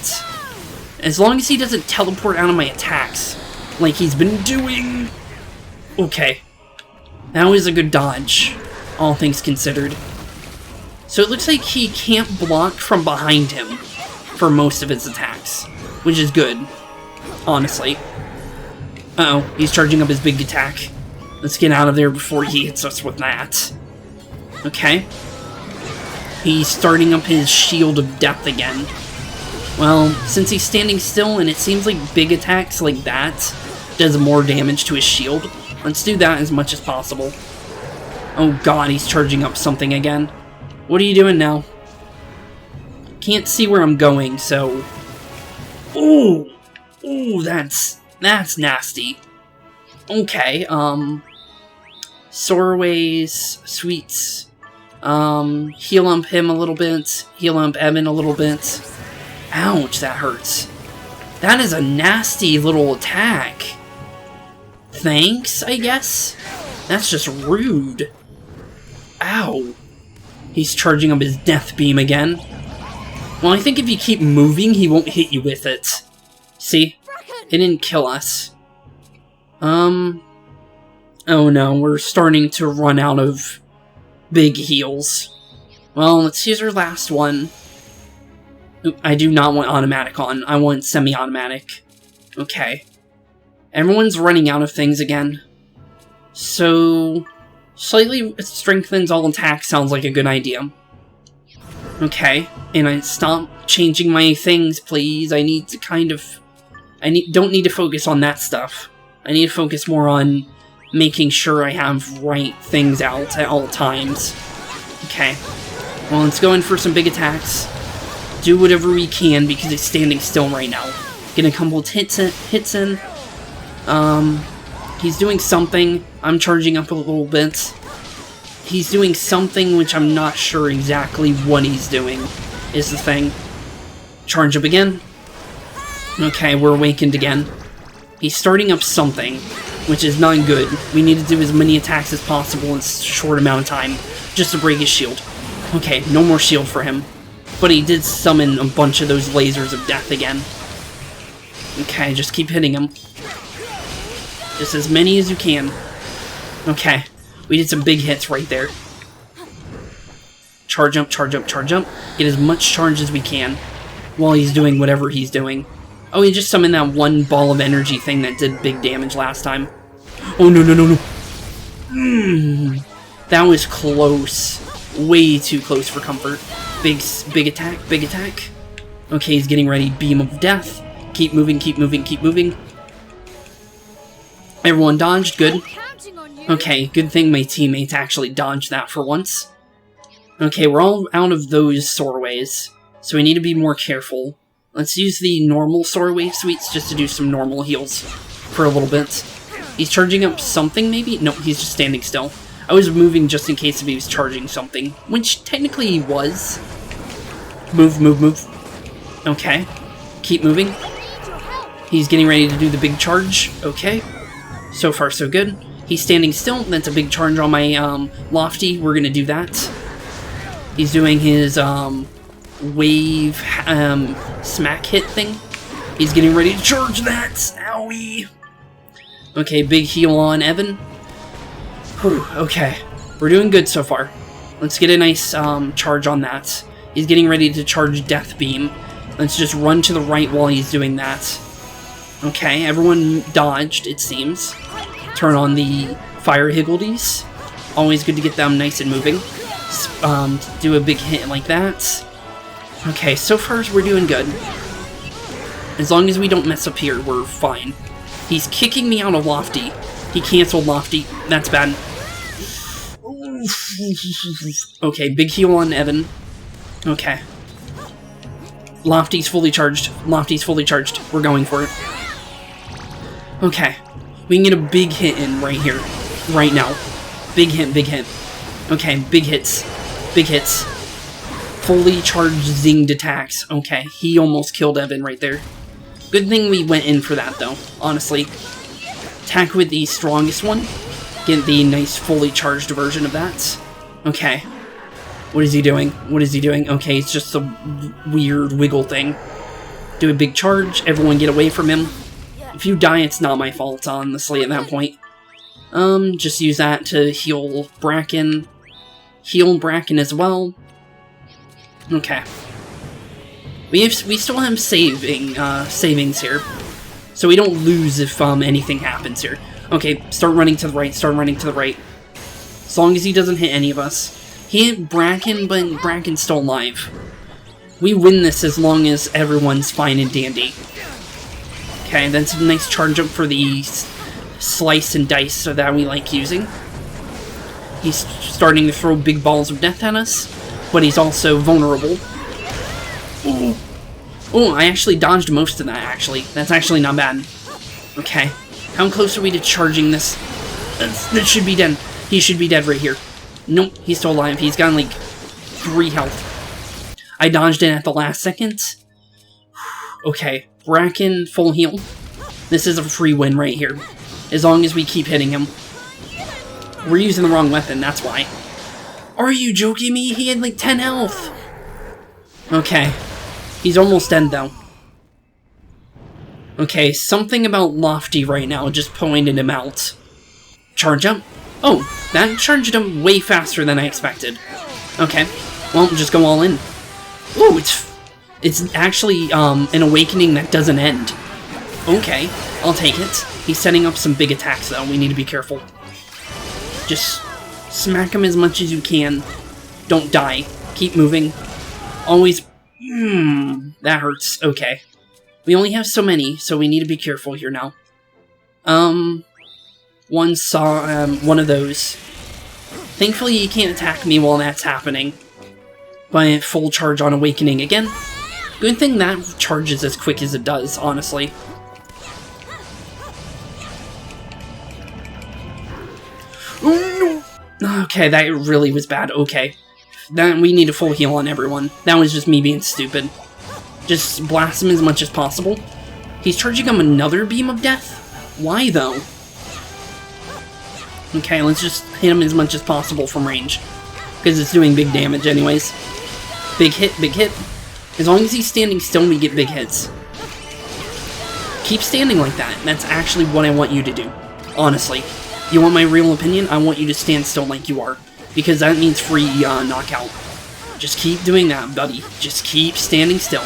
As long as he doesn't teleport out of my attacks, like he's been doing. Okay. That was a good dodge, all things considered. So it looks like he can't block from behind him for most of his attacks, which is good, honestly. Uh-oh, he's charging up his big attack. Let's get out of there before he hits us with that. Okay. He's starting up his Shield of Death again. Well, since he's standing still and it seems like big attacks like that does more damage to his shield, let's do that as much as possible. Oh god, he's charging up something again. What are you doing now? Can't see where I'm going, so... Ooh! Ooh, that's nasty. Okay, Sorways, Sweets, heal ump him a little bit, heal ump Evan a little bit. Ouch, that hurts. That is a nasty little attack. Thanks, I guess? That's just rude. Ow. He's charging up his death beam again. Well, I think if you keep moving, he won't hit you with it. See? It didn't kill us. Oh no, we're starting to run out of big heals. Well, let's use our last one. I do not want automatic on. I want semi-automatic. Okay. Everyone's running out of things again. So, slightly strengthens all attacks sounds like a good idea. Okay. And I stop changing my things, please. I need to kind of... don't need to focus on that stuff. I need to focus more on making sure I have right things out at all times. Okay. Well, let's go in for some big attacks. Do whatever we can because he's standing still right now. Get a couple hits in. He's doing something. I'm charging up a little bit. He's doing something which I'm not sure exactly what he's doing, is the thing. Charge up again. Okay, we're awakened again. He's starting up something, which is not good. We need to do as many attacks as possible in a short amount of time, just to break his shield. Okay, no more shield for him. But he did summon a bunch of those lasers of death again. Okay, just keep hitting him. Just as many as you can. Okay, we did some big hits right there. Charge up, charge up, charge up. Get as much charge as we can while he's doing whatever he's doing. Oh, he just summoned that one ball of energy thing that did big damage last time. Oh, no, no, no, no. That was close. Way too close for comfort. Big attack, big attack. Okay, he's getting ready. Beam of Death. Keep moving, keep moving, keep moving. Everyone dodged, good. Okay, good thing my teammates actually dodged that for once. Okay, we're all out of those Sorways, so we need to be more careful. Let's use the normal Sorway Sweets just to do some normal heals for a little bit. He's charging up something, maybe? No, he's just standing still. I was moving just in case if he was charging something, which technically he was. Move, move, move. Okay. Keep moving. He's getting ready to do the big charge. Okay. So far, so good. He's standing still. That's a big charge on my Lofty. We're going to do that. He's doing his, wave, smack hit thing. He's getting ready to charge that! Owie! Okay, big heal on Evan. Whew, okay. We're doing good so far. Let's get a nice, charge on that. He's getting ready to charge Death Beam. Let's just run to the right while he's doing that. Okay, everyone dodged, it seems. Turn on the Fire Higgledies. Always good to get them nice and moving. Do a big hit like that. Okay, so far we're doing good. As long as we don't mess up here, we're fine. He's kicking me out of Lofty. He canceled Lofty. That's bad. Okay, big heal on Evan. Okay. Lofty's fully charged. Lofty's fully charged. We're going for it. Okay. We can get a big hit in right here. Right now. Big hit, big hit. Okay, big hits. Big hits. Fully charged zinged attacks. Okay, he almost killed Evan right there. Good thing we went in for that, though, honestly. Attack with the strongest one. Get the nice fully charged version of that. Okay. What is he doing? What is he doing? Okay, it's just a weird wiggle thing. Do a big charge. Everyone get away from him. If you die, it's not my fault, honestly, at that point. Just use that to heal Bracken. Heal Bracken as well. Okay. We still have savings here. So we don't lose if, anything happens here. Okay, start running to the right, start running to the right. As long as he doesn't hit any of us. He hit Bracken, but Bracken's still alive. We win this as long as everyone's fine and dandy. Okay, that's a nice charge up for the slice and dice that we like using. He's starting to throw big balls of death at us, but he's also vulnerable. Ooh. Oh, I actually dodged most of that, actually. That's actually not bad. Okay. How close are we to charging this? That should be dead. He should be dead right here. Nope, he's still alive. He's got, like, 3 health. I dodged it at the last second. Okay. Bracken, full heal. This is a free win right here. As long as we keep hitting him. We're using the wrong weapon, that's why. Are you joking me? He had, like, 10 health. Okay. He's almost dead, though. Okay, something about Lofty right now just pointed him out. Charge up. Oh, that charged him way faster than I expected. Okay, well, just go all in. Ooh, it's actually an awakening that doesn't end. Okay, I'll take it. He's setting up some big attacks, though. We need to be careful. Just smack him as much as you can. Don't die. Keep moving. Always... that hurts. Okay. We only have so many, so we need to be careful here now. One saw, one of those. Thankfully, you can't attack me while that's happening. But full charge on Awakening again. Good thing that charges as quick as it does, honestly. Okay, that really was bad. Okay. Then we need a full heal on everyone. That was just me being stupid. Just blast him as much as possible. He's charging him another beam of death? Why, though? Okay, let's just hit him as much as possible from range. Because it's doing big damage anyways. Big hit, big hit. As long as he's standing still, we get big hits. Keep standing like that. That's actually what I want you to do. Honestly. You want my real opinion? I want you to stand still like you are. Because that means free knockout. Just keep doing that, buddy. Just keep standing still.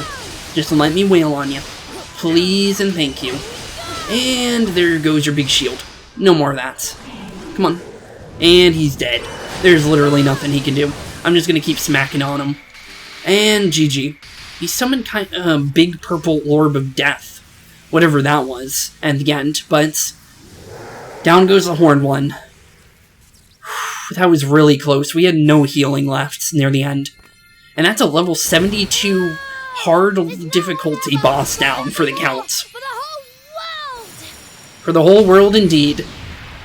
Just let me wail on you. Please and thank you. And there goes your big shield. No more of that. Come on. And he's dead. There's literally nothing he can do. I'm just gonna keep smacking on him. And GG. He summoned kind of a big purple orb of death. Whatever that was at the end. But down goes the horned one. That was really close. We had no healing left near the end. And that's a level 72 hard difficulty boss down for the count. For the whole world! For the whole world, indeed.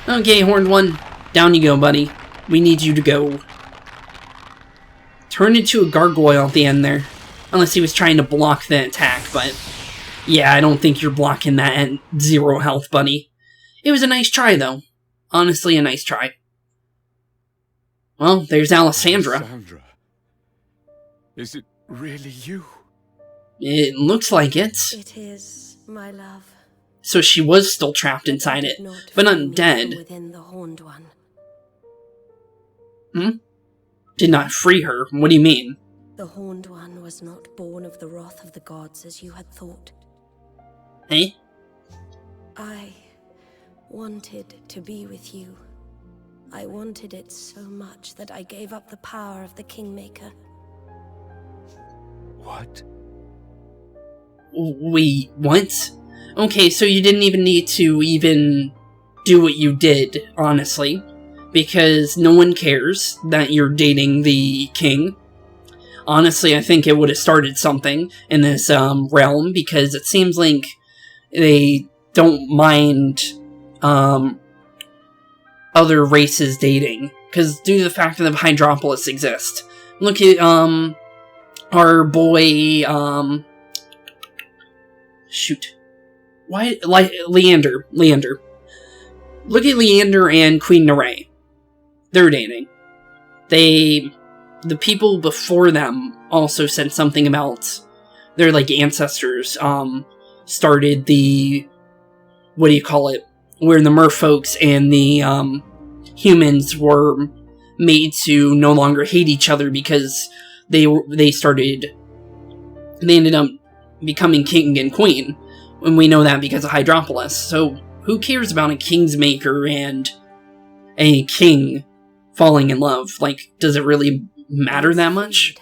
Okay, horned one. Down you go, buddy. We need you to go. Turned into a gargoyle at the end there. Unless he was trying to block the attack, but... yeah, I don't think you're blocking that at 0 health, buddy. It was a nice try, though. Honestly, a nice try. Well, there's Alessandra. Is it really you? It looks like it. It is, my love. So she was still trapped inside it, but not dead. Within the Horned One. Did not free her. What do you mean? The Horned One was not born of the wrath of the gods as you had thought. Eh? I wanted to be with you. I wanted it so much that I gave up the power of the Kingmaker. What? Wait, what? Okay, so you didn't even need to even do what you did, honestly. Because no one cares that you're dating the king. Honestly, I think it would have started something in this realm, because it seems like they don't mind other races dating. Because due to the fact that the Hydropolis exist. Look at our boy, shoot. Why, like, Leander. Look at Leander and Queen Neray. They're dating. The people before them also said something about their, like, ancestors, started the, what do you call it, where the merfolks and the, humans were made to no longer hate each other because they ended up becoming king and queen, and we know that because of Hydropolis. So who cares about a kingsmaker and a king falling in love? Like, does it really matter that much?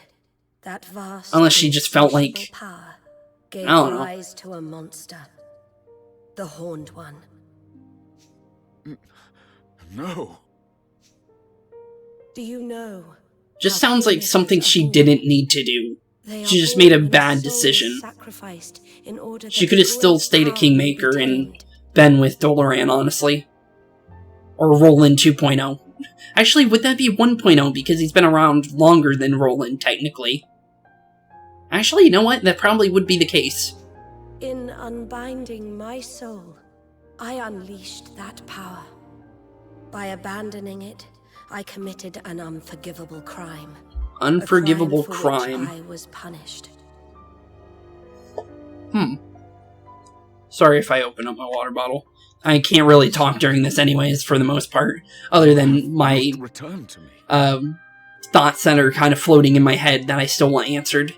That vast Unless she just felt like, power gave I don't know. rise to a monster, the Horned One. No. Do you know? just how sounds like foolish something is a she woman? didn't need to do. They She are just made a born when bad soul is decision. sacrificed in order She that could have the still great stayed a power kingmaker may be and tamed. been with Doloran, honestly. Or Roland 2.0. Actually, would that be 1.0? Because he's been around longer than Roland, technically. Actually, you know what? That probably would be the case. In unbinding my soul, I unleashed that power. By abandoning it, I committed an unforgivable crime. Unforgivable A crime for crime. which I was punished. Sorry if I open up my water bottle. I can't really talk during this anyways, for the most part. Other than my Return to me. thoughts that are kind of floating in my head that I still want answered.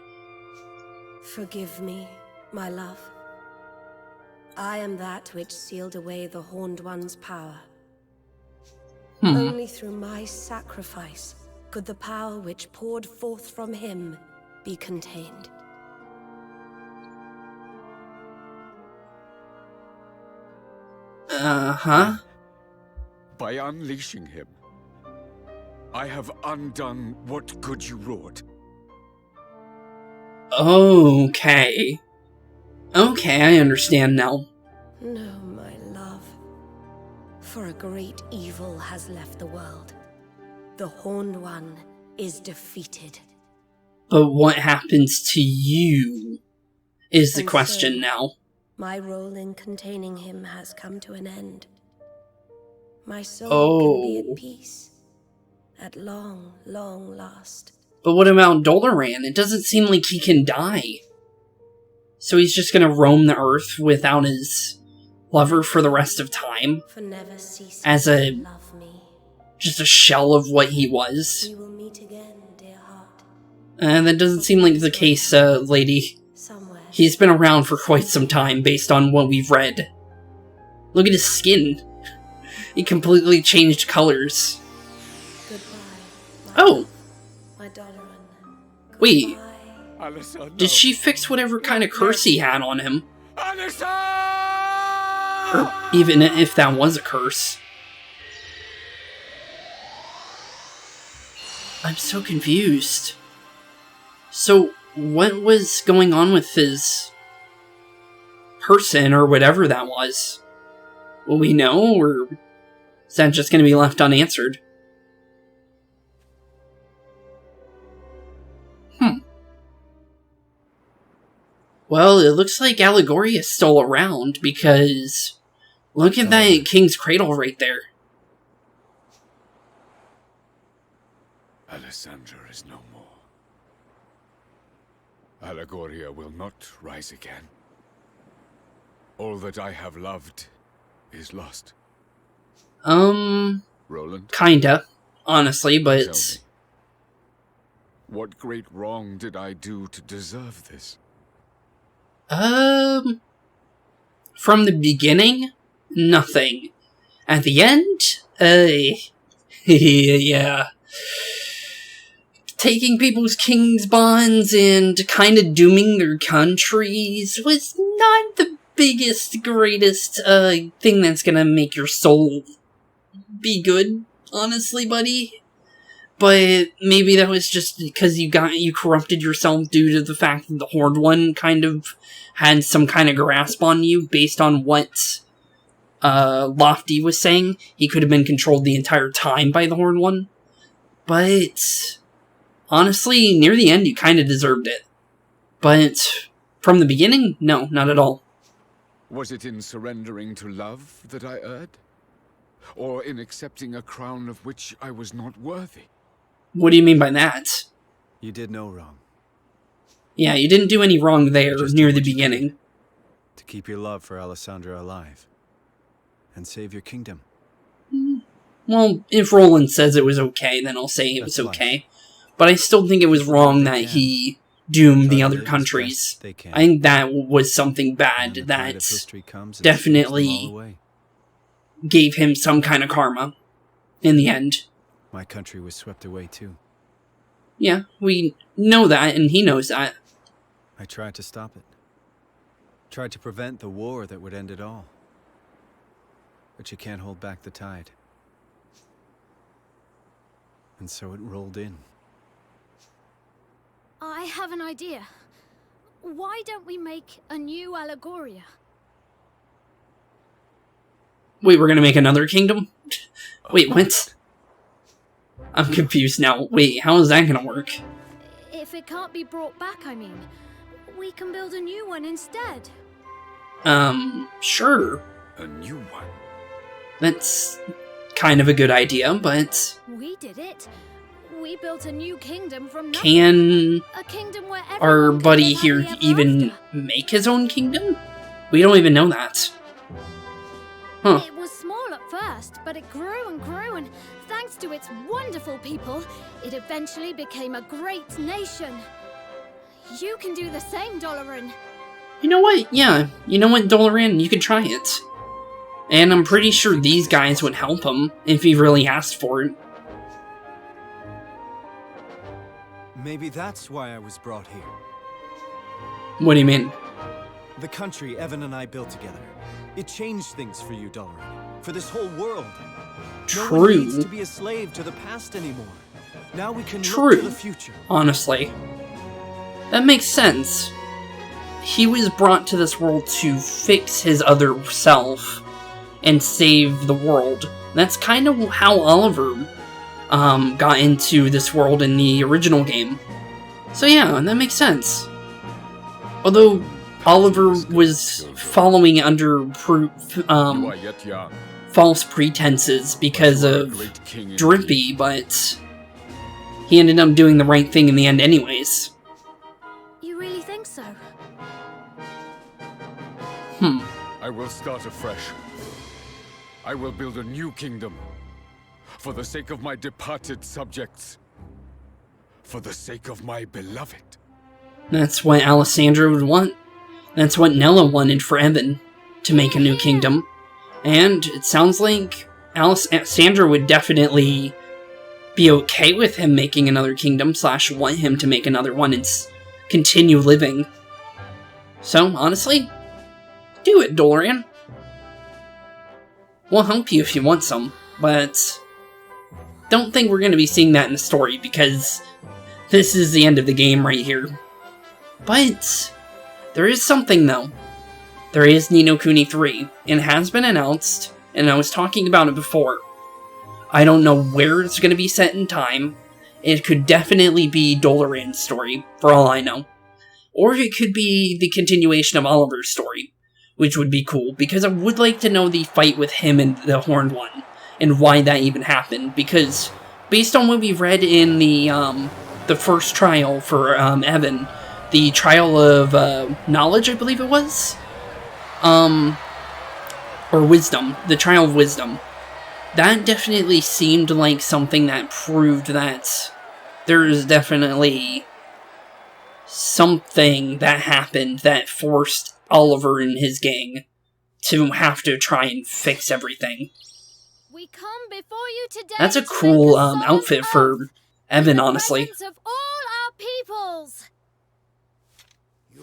Forgive me, my love. I am that which sealed away the Horned One's power. Only through my sacrifice could the power which poured forth from him be contained. Uh-huh. By unleashing him, I have undone what good you wrought. Okay. Okay, I understand now. No, my love. For a great evil has left the world. The Horned One is defeated. But what happens to you is the And question so- now. My role in containing him has come to an end. My soul can be Oh. at peace. At long, long last. But what about Doloran? It doesn't seem like he can die. So he's just gonna roam the earth without his lover for the rest of time? For never ceasing As a- to love me. Just a shell of what he was? We will meet again, dear heart. That doesn't seem like the case, lady. Somewhere. He's been around for quite some time based on what we've read. Look at his skin. He completely changed colors. Goodbye. Oh, My Doloran. wait. Goodbye. Alessandro! Did she fix whatever kind of curse he had on him? Alessandro! Or even if that was a curse. I'm so confused. So, what was going on with his person, or whatever that was? Will we know, or is that just going to be left unanswered? Well, it looks like Allegoria is still around, because look at that King's Cradle right there. Alessandro is no more. Allegoria will not rise again. All that I have loved is lost. Roland? Kinda, honestly, Tell me, but... what great wrong did I do to deserve this? From the beginning, nothing. At the end, yeah. Taking people's king's bonds and kind of dooming their countries was not the biggest, greatest, thing that's gonna make your soul be good, honestly, buddy. But maybe that was just because you corrupted yourself due to the fact that the Horned One kind of had some kind of grasp on you based on what Lofty was saying. He could have been controlled the entire time by the Horned One. But honestly, near the end, you kind of deserved it. But from the beginning, no, not at all. Was it in surrendering to love that I erred? Or in accepting a crown of which I was not worthy? What do you mean by that? You did no wrong. Yeah, you didn't do any wrong there near the beginning. To keep your love for Alessandra alive. And save your kingdom. Well, if Roland says it was okay, then I'll say it was okay. But I still think it was wrong that he doomed the other countries. I think that was something bad that definitely gave him some kind of karma in the end. My country was swept away too. Yeah, we know that, and he knows that. I tried to stop it. Tried to prevent the war that would end it all. But you can't hold back the tide. And so it rolled in. I have an idea. Why don't we make a new Allegoria? Wait, we're gonna make another kingdom? Wait, what? I'm confused now. Wait, how is that gonna work? If it can't be brought back, I mean, we can build a new one instead. Sure. A new one? That's kind of a good idea, but... We did it. We built a new kingdom from nothing. Can a kingdom where our everyone buddy can here live happily ever even after. make his own kingdom? We don't even know that. Huh. It was small at first, but it grew and grew, and thanks to its wonderful people, it eventually became a great nation. You can do the same, Doloran. You know what? Yeah, you know what, Doloran? You could try it. And I'm pretty sure these guys would help him if he really asked for it. Maybe that's why I was brought here. What do you mean? The country Evan and I built together. It changed things for you, Doloran. For this whole world. No one needs True. to be a slave to the past anymore. Now we can True. look to the future. Honestly. That makes sense. He was brought to this world to fix his other self and save the world. That's kind of how Oliver got into this world in the original game. So yeah, that makes sense. Although Oliver was following under You are yet young. false pretenses because You are a of great king indeed. Drippy, but he ended up doing the right thing in the end anyways. You really think so? I will start afresh. I will build a new kingdom. For the sake of my departed subjects. For the sake of my beloved. That's what Alessandra would want. That's what Nella wanted for Evan, to make a new kingdom. And it sounds like Alessandra would definitely be okay with him making another kingdom, / want him to make another one and continue living. So, honestly, do it, Doloran. We'll help you if you want some, but don't think we're going to be seeing that in the story, because this is the end of the game right here. But there is something, though. There is Ni No Kuni 3, and it has been announced, and I was talking about it before. I don't know where it's going to be set in time. It could definitely be Doloran's story, for all I know. Or it could be the continuation of Oliver's story, which would be cool, because I would like to know the fight with him and the Horned One, and why that even happened, because based on what we read in the first trial for Evan, the trial of knowledge, I believe it was, or wisdom, the trial of wisdom. That definitely seemed like something that proved that there is definitely something that happened that forced Oliver and his gang to have to try and fix everything. We come before you today. That's a cool outfit for Evan, honestly. Of all our peoples.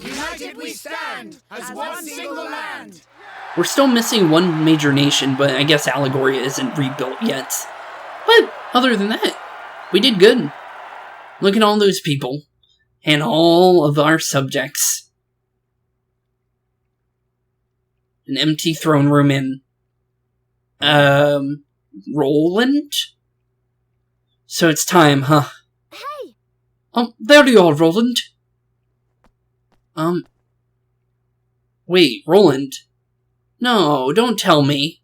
United we stand as one single land. We're still missing one major nation, but I guess Allegoria isn't rebuilt yet. But other than that, we did good. Look at all those people. And all of our subjects. An empty throne room in... Roland? So it's time, huh? Hey! There you are, Roland. Wait, Roland? No, don't tell me.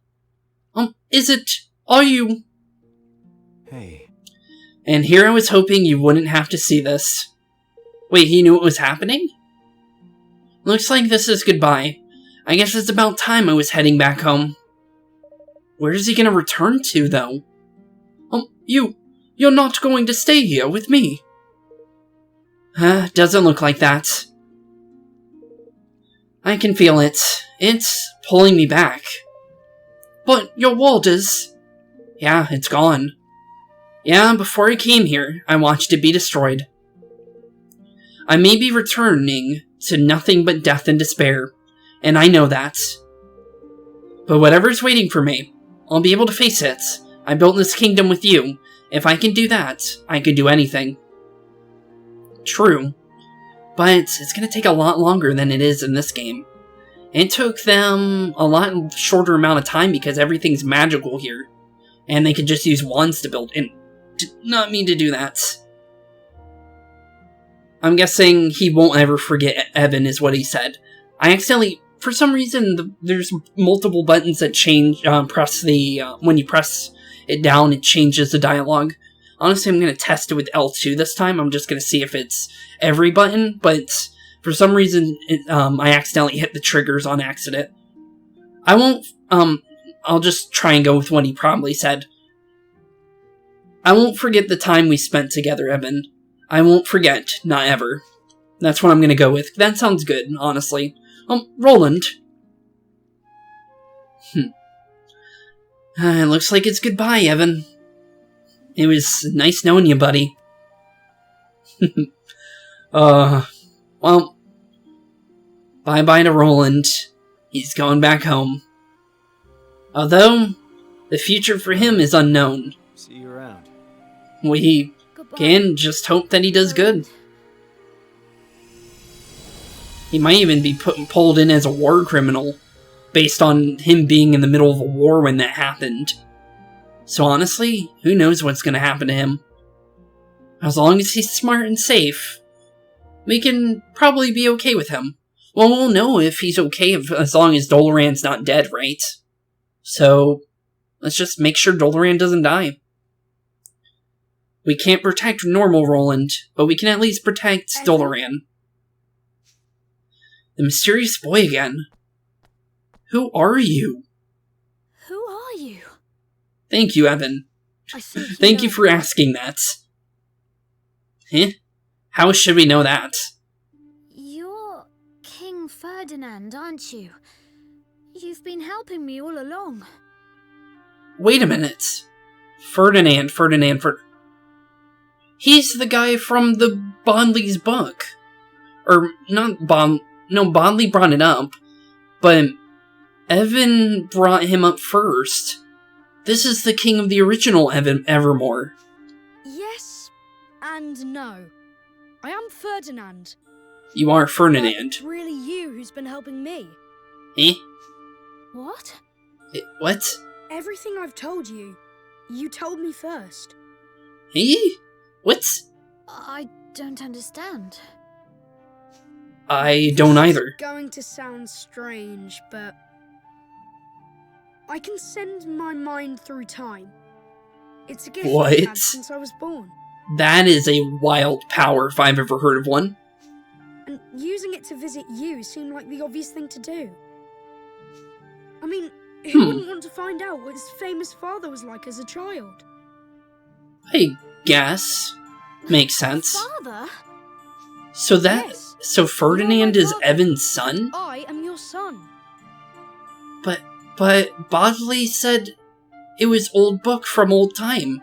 Is it... Are you... Hey. And here I was hoping you wouldn't have to see this. Wait, he knew what was happening? Looks like this is goodbye. I guess it's about time I was heading back home. Where is he gonna return to, though? You're not going to stay here with me. Doesn't look like that. I can feel it. It's pulling me back. But your world is... Yeah, it's gone. Yeah, before I came here, I watched it be destroyed. I may be returning to nothing but death and despair, and I know that. But whatever's waiting for me, I'll be able to face it. I built this kingdom with you. If I can do that, I can do anything. True. But it's gonna take a lot longer than it is in this game. It took them a lot shorter amount of time because everything's magical here. And they could just use wands to build, and did not mean to do that. I'm guessing he won't ever forget Evan is what he said. I accidentally, for some reason, there's multiple buttons that change, press the, when you press it down, it changes the dialogue. Honestly, I'm going to test it with L2 this time. I'm just going to see if it's every button, but for some reason, I accidentally hit the triggers on accident. I won't, I'll just try and go with what he probably said. I won't forget the time we spent together, Evan. I won't forget, not ever. That's what I'm gonna go with. That sounds good, honestly. Roland. It looks like it's goodbye, Evan. It was nice knowing you, buddy. Well, bye-bye to Roland. He's going back home. Although, the future for him is unknown. See you around. We can just hope that he does good. He might even be pulled in as a war criminal, based on him being in the middle of a war when that happened. So honestly, who knows what's going to happen to him. As long as he's smart and safe, we can probably be okay with him. Well, we'll know if he's okay as long as Doloran's not dead, right? So, let's just make sure Doloran doesn't die. We can't protect normal Roland, but we can at least protect Doloran. The mysterious boy again. Who are you? Who are you? Thank you, Evan. Thank you for asking that. Huh? How should we know that? You're King Ferdinand, aren't you? You've been helping me all along. Wait a minute. Ferdinand. He's the guy from the Bondley's book. Or, not Bond... No, Bondley brought it up. But Evan brought him up first. This is the king of the original Evermore. Yes and no. I am Ferdinand. You are Ferdinand. It's really you who's been helping me. Eh? What? What? Everything I've told you, you told me first. Eh? What? I don't understand. I don't either. It's going to sound strange, but I can send my mind through time. It's a gift I've had since I was born. That is a wild power if I've ever heard of one. And using it to visit you seemed like the obvious thing to do. I mean, who wouldn't want to find out what his famous father was like as a child? I guess. Makes sense. Father? So Ferdinand is Evan's son? I am your son. But Bosley said it was old book from old time.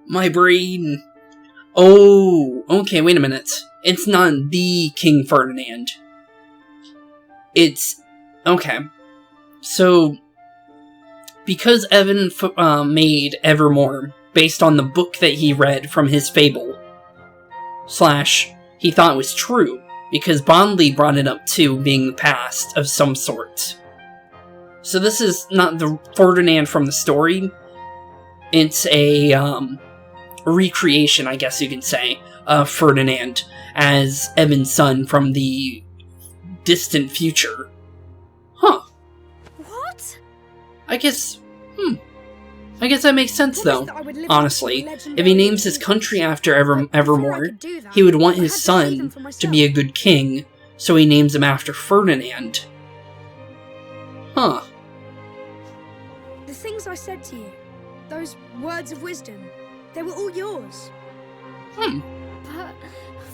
My brain. Oh, okay, wait a minute. It's not the King Ferdinand. It's... Okay. So, because Evan made Evermore based on the book that he read from his fable, / he thought was true, because Bondley brought it up too, being the past of some sort. So this is not the Ferdinand from the story. It's a recreation, I guess you could say, of Ferdinand as Evan's son from the distant future. Huh. What? I guess that makes sense, though. Honestly, if he names his country after Evermore, he would want his son to be a good king, so he names him after Ferdinand. Huh. The things I said to you, those words of wisdom, they were all yours. But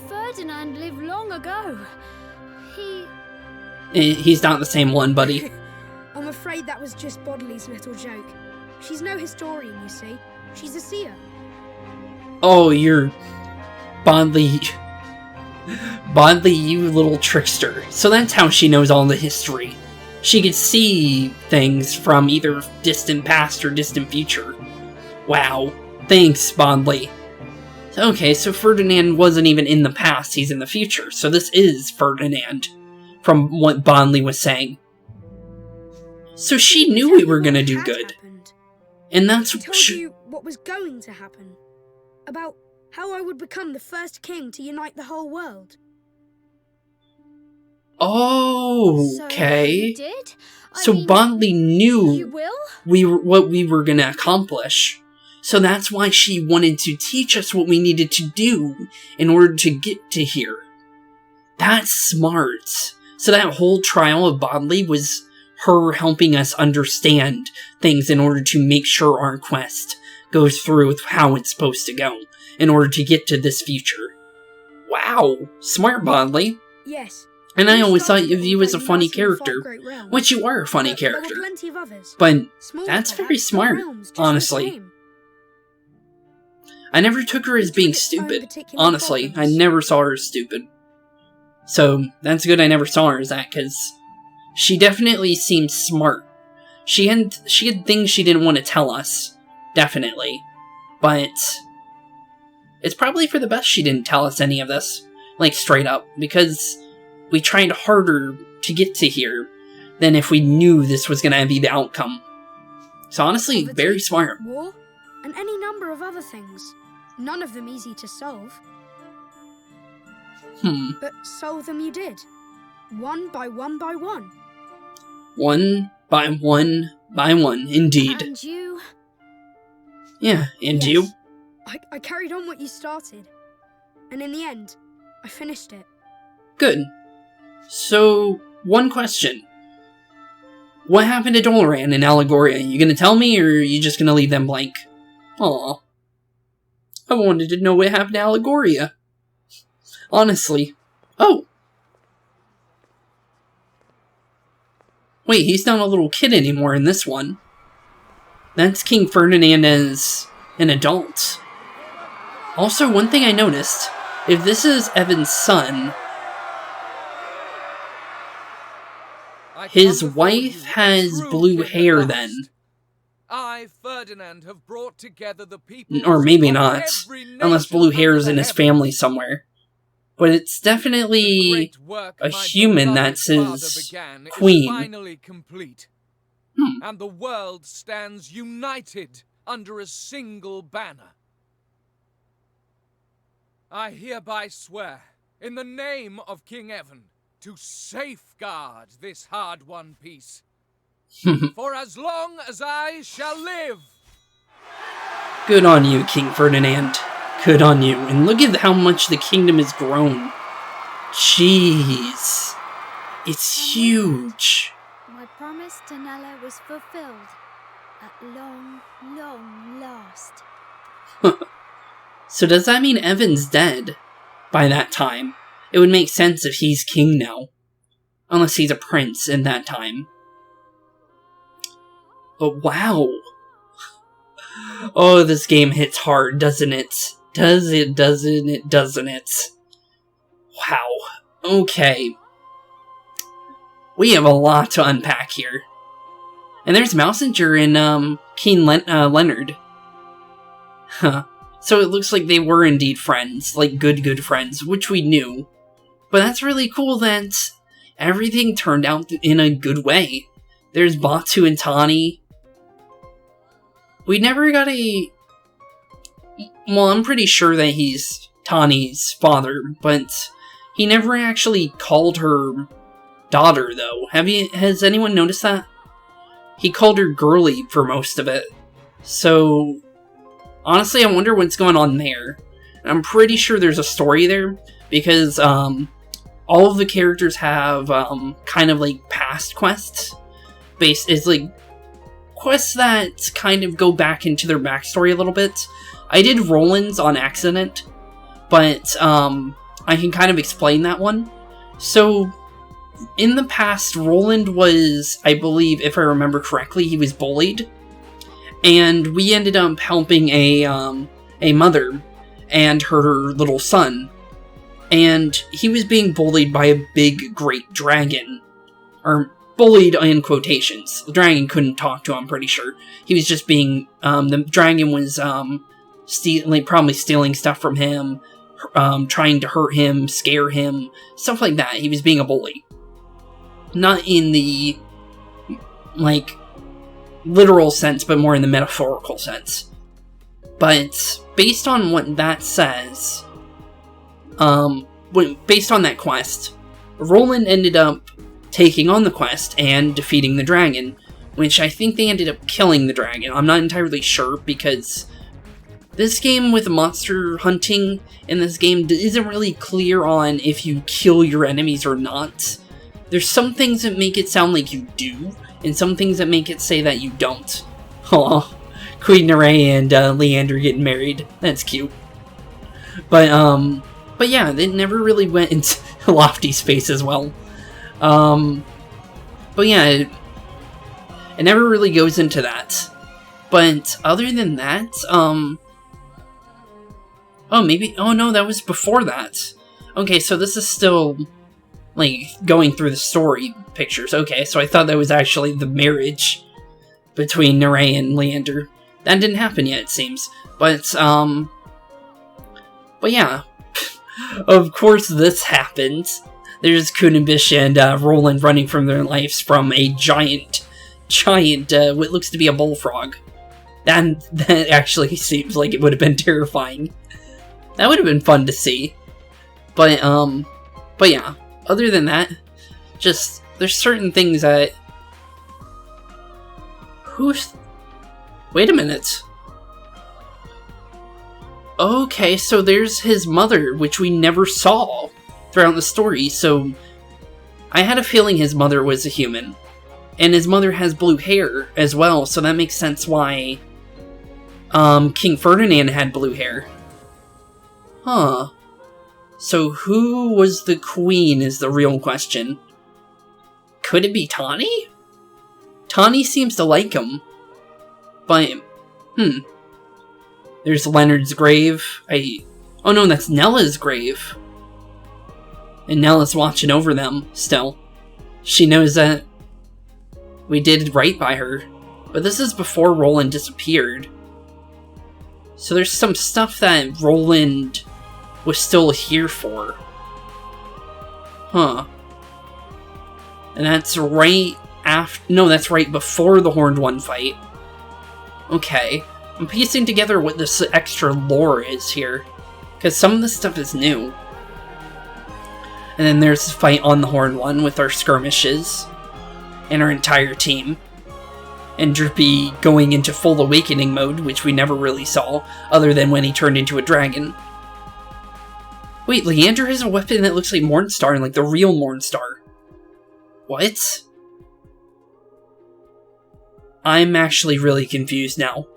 Ferdinand lived long ago. He's not the same one, buddy. I'm afraid that was just Bodley's little joke. She's no historian, you see. She's a seer. Oh, you're... Bondley, you little trickster. So that's how she knows all the history. She could see things from either distant past or distant future. Wow. Thanks, Bondley. Okay, so Ferdinand wasn't even in the past, he's in the future. So this is Ferdinand, from what Bondley was saying. So she knew we were gonna do good. And that's... I told you what was going to happen. About how I would become the first king to unite the whole world. Oh, okay. So you did? So Bondley knew You will? what we were gonna accomplish. So that's why she wanted to teach us what we needed to do in order to get to here. That's smart. So that whole trial of Bondley was her helping us understand things in order to make sure our quest goes through with how it's supposed to go in order to get to this future. Wow, smart, Bondley. Yes. And I always thought of you as a funny character, which you are a funny character. But that's very smart, honestly. I never took her as being stupid. Honestly, I never saw her as stupid. So, that's good I never saw her as that, because she definitely seemed smart. She had things she didn't want to tell us, definitely. But it's probably for the best she didn't tell us any of this, like straight up, because we tried harder to get to here than if we knew this was going to be the outcome. So honestly, very smart. War, and any number of other things. None of them easy to solve. But solve them you did. One by one by one. One by one by one, indeed. And you? Yeah, and Yes. you? I carried on what you started. And in the end, I finished it. Good. So, one question. What happened to Doloran and Allegoria? You gonna tell me, or are you just gonna leave them blank? Aw. I wanted to know what happened to Allegoria. Honestly. Oh! Wait, he's not a little kid anymore in this one. That's King Ferdinand as an adult. Also, one thing I noticed, if this is Evan's son, his wife has blue hair then. I, Ferdinand, have brought together the people, Or maybe not, unless blue hair is in his family somewhere. But it's definitely a human that's his queen. Finally complete. And the world stands united under a single banner. I hereby swear, in the name of King Evan, to safeguard this hard-won peace. For as long as I shall live. Good on you, King Ferdinand. Good on you. And look at how much the kingdom has grown. Jeez. It's huge. My promise to Nella was fulfilled. At long, long last. So does that mean Evan's dead by that time? It would make sense if he's king now. Unless he's a prince in that time. But wow. Oh, this game hits hard, doesn't it? Doesn't it? Wow. Okay. We have a lot to unpack here. And there's Mousinger and King Leonard. Huh. So it looks like they were indeed friends, like good friends, which we knew. But that's really cool that everything turned out in a good way. There's Batu and Tani. We never got a... Well, I'm pretty sure that he's Tani's father, but he never actually called her daughter, though. Has anyone noticed that? He called her girly for most of it. So, honestly, I wonder what's going on there. I'm pretty sure there's a story there, because all of the characters have kind of like past quests. It's like quests that kind of go back into their backstory a little bit. I did Roland's on accident, but I can kind of explain that one. So, in the past, Roland was, I believe, if I remember correctly, he was bullied. And we ended up helping a mother and her little son. And he was being bullied by a big, great dragon. Or, bullied in quotations. The dragon couldn't talk to him, I'm pretty sure. He was just being, the dragon was, probably stealing stuff from him, trying to hurt him, scare him, stuff like that. He was being a bully. Not in the, like, literal sense, but more in the metaphorical sense. But, based on what that says, based on that quest, Roland ended up taking on the quest and defeating the dragon, which I think they ended up killing the dragon. I'm not entirely sure, because this game with monster hunting in this game isn't really clear on if you kill your enemies or not. There's some things that make it sound like you do, and some things that make it say that you don't. Aw, Queen Neray and Leander getting married. That's cute. But yeah, they never really went into lofty space as well. But yeah, it never really goes into that. But other than that, oh no, that was before that. Okay, so this is still, like, going through the story pictures. Okay, so I thought that was actually the marriage between Neray and Leander. That didn't happen yet, it seems. But yeah. Of course this happened. There's Kunobish and Roland running from their lives from a giant, what looks to be a bullfrog. That actually seems like it would have been terrifying. That would have been fun to see. But yeah. Other than that, just, there's certain things that... Wait a minute. Okay, so there's his mother, which we never saw throughout the story, so... I had a feeling his mother was a human. And his mother has blue hair as well, so that makes sense why... King Ferdinand had blue hair. Huh. So who was the queen is the real question. Could it be Tani? Tani seems to like him. But, There's Leonard's grave. Oh no, that's Nella's grave. And Nella's watching over them, still. She knows that we did right by her. But this is before Roland disappeared. So there's some stuff that Roland was still here for. Huh. And that's right after... No, that's right before the Horned One fight. Okay. I'm piecing together what this extra lore is here. Because some of this stuff is new. And then there's the fight on the Horned One with our skirmishes. And our entire team. and Drippy going into full awakening mode, which we never really saw, other than when he turned into a dragon. Wait, Leander has a weapon that looks like Mornstar, like the real Mornstar. What? I'm actually really confused now.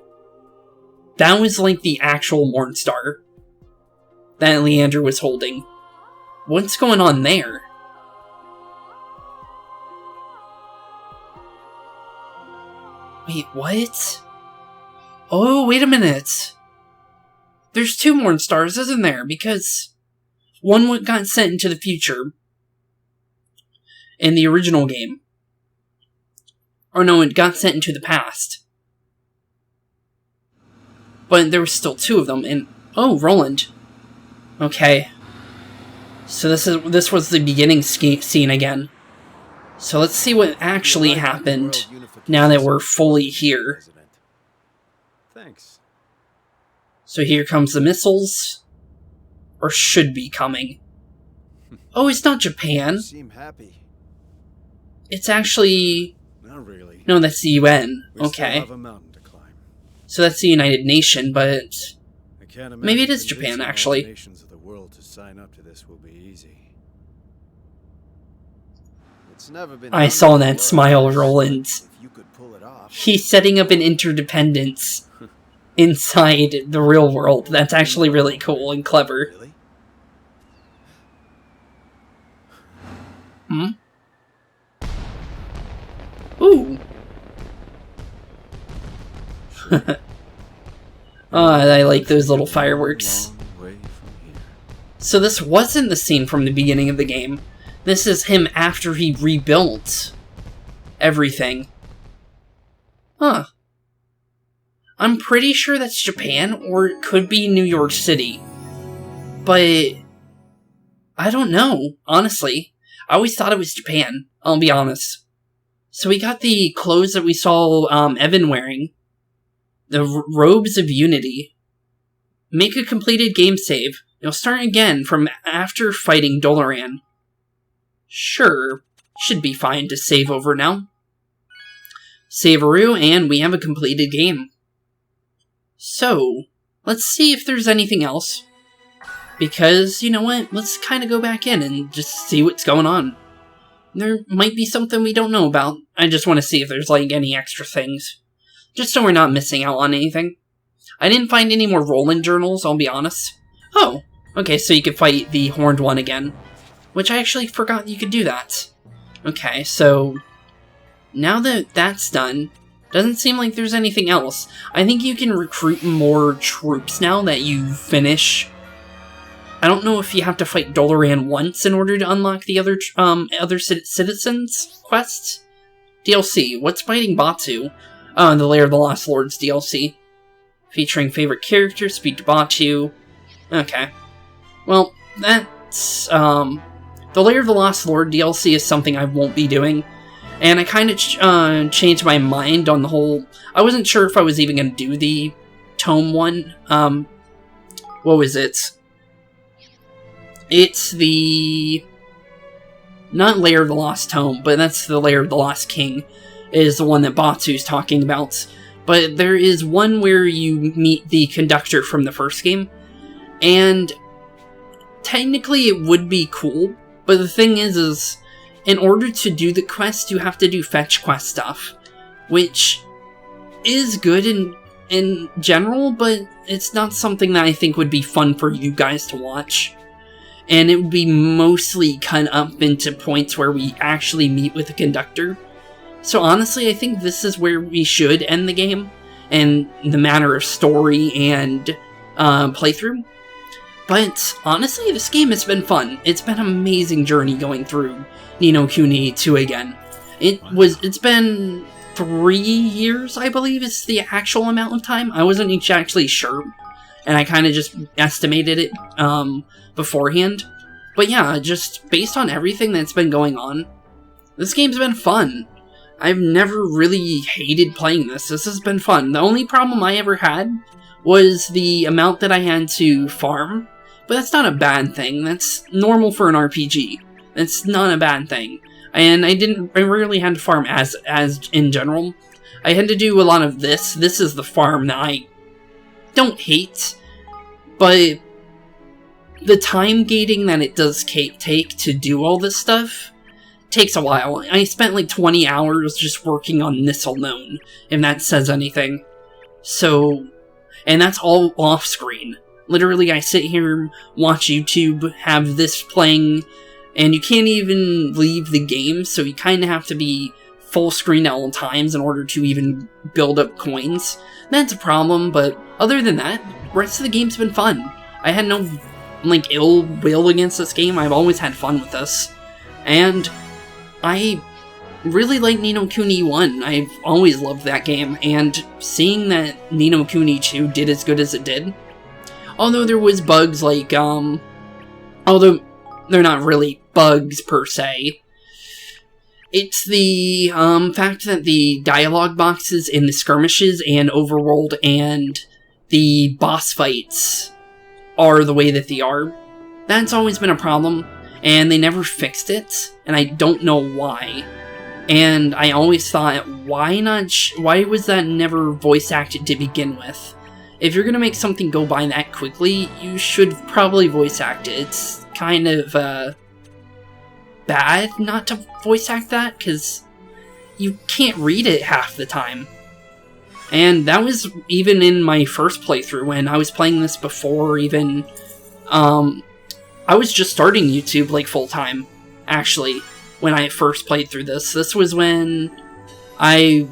That was like the actual Mornstar that Leander was holding. What's going on there? Wait, what? Oh, wait a minute. There's 2 Mornstars, isn't there? Because one got sent into the future in the original game. Or no, it got sent into the past. But there were still 2 of them, and... Oh, Roland. Okay. So this was the beginning scene again. So let's see what actually happened now that we're fully here. Thanks. So here comes the missiles. Or should be coming. Oh, it's not Japan. Seem happy. It's actually... Not really. No, that's the UN. We still Okay. have a mountain to climb. So that's the United Nation, but... I can't imagine maybe it is convincing Japan, all the actually. nations of the world to sign up to this will be easy. It's never been I done saw that before. smile, Roland. If you could pull it off. He's setting up an interdependence inside the real world. That's actually really cool and clever. Really? Hmm? Ooh. Oh, I like those little fireworks. Long way from here. So this wasn't the scene from the beginning of the game. This is him after he rebuilt everything. Huh. I'm pretty sure that's Japan, or it could be New York City. But I don't know, honestly. I always thought it was Japan, I'll be honest. So we got the clothes that we saw Evan wearing. The robes of unity. Make a completed game save. You'll start again from after fighting Doloran. Sure, should be fine to save over now. Save-a-roo, and we have a completed game. So, let's see if there's anything else. Because, you know what, let's kind of go back in and just see what's going on. There might be something we don't know about. I just want to see if there's, like, any extra things. Just so we're not missing out on anything. I didn't find any more Roland journals, I'll be honest. Oh, okay, so you could fight the Horned One again. Which I actually forgot you could do that. Okay, so... now that that's done, doesn't seem like there's anything else. I think you can recruit more troops now that you finish. I don't know if you have to fight Doloran once in order to unlock the other citizens quests. DLC, what's fighting Batu? The Lair of the Lost Lords DLC. Featuring favorite characters, speak to Batu. Okay. Well, that's, the Lair of the Lost Lord DLC is something I won't be doing. And I kind of changed my mind on the whole... I wasn't sure if I was even going to do the Tome one. What was it? It's the... not Lair of the Lost Tome, but that's the Lair of the Lost King, is the one that Batu's talking about. But there is one where you meet the conductor from the first game, and technically it would be cool, but the thing is in order to do the quest, you have to do fetch quest stuff, which is good in general, but it's not something that I think would be fun for you guys to watch. And it would be mostly cut up into points where we actually meet with the conductor. So honestly, I think this is where we should end the game, and the matter of story and playthrough. But honestly, this game has been fun. It's been an amazing journey going through Ni No Kuni II again. It's been 3 years, I believe, is the actual amount of time. I wasn't actually sure, and I kind of just estimated it beforehand. But yeah, just based on everything that's been going on, this game's been fun. I've never really hated playing this. This has been fun. The only problem I ever had was the amount that I had to farm. But that's not a bad thing. That's normal for an RPG. That's not a bad thing. And I rarely had to farm as in general. I had to do a lot of this. This is the farm that I don't hate, but the time gating that it does take to do all this stuff takes a while. I spent like 20 hours just working on this alone, if that says anything. So, and that's all off screen. Literally, I sit here, watch YouTube, have this playing, and you can't even leave the game, so you kind of have to be full screen at all times in order to even build up coins. That's a problem, but other than that, the rest of the game's been fun. I had no, like, ill will against this game. I've always had fun with this. And I really like Ni No Kuni 1. I've always loved that game, and seeing that Ni No Kuni 2 did as good as it did, although there was bugs like, although they're not really bugs per se, it's the fact that the dialogue boxes in the skirmishes and overworld and the boss fights are the way that they are. That's always been a problem, and they never fixed it, and I don't know why. And I always thought, why not? Why was that never voice acted to begin with? If you're gonna make something go by that quickly, you should probably voice act it. It's kind of bad not to voice act that, because you can't read it half the time. And that was even in my first playthrough, when I was playing this before even, I was just starting YouTube, like, full-time, actually, when I first played through this. This was when I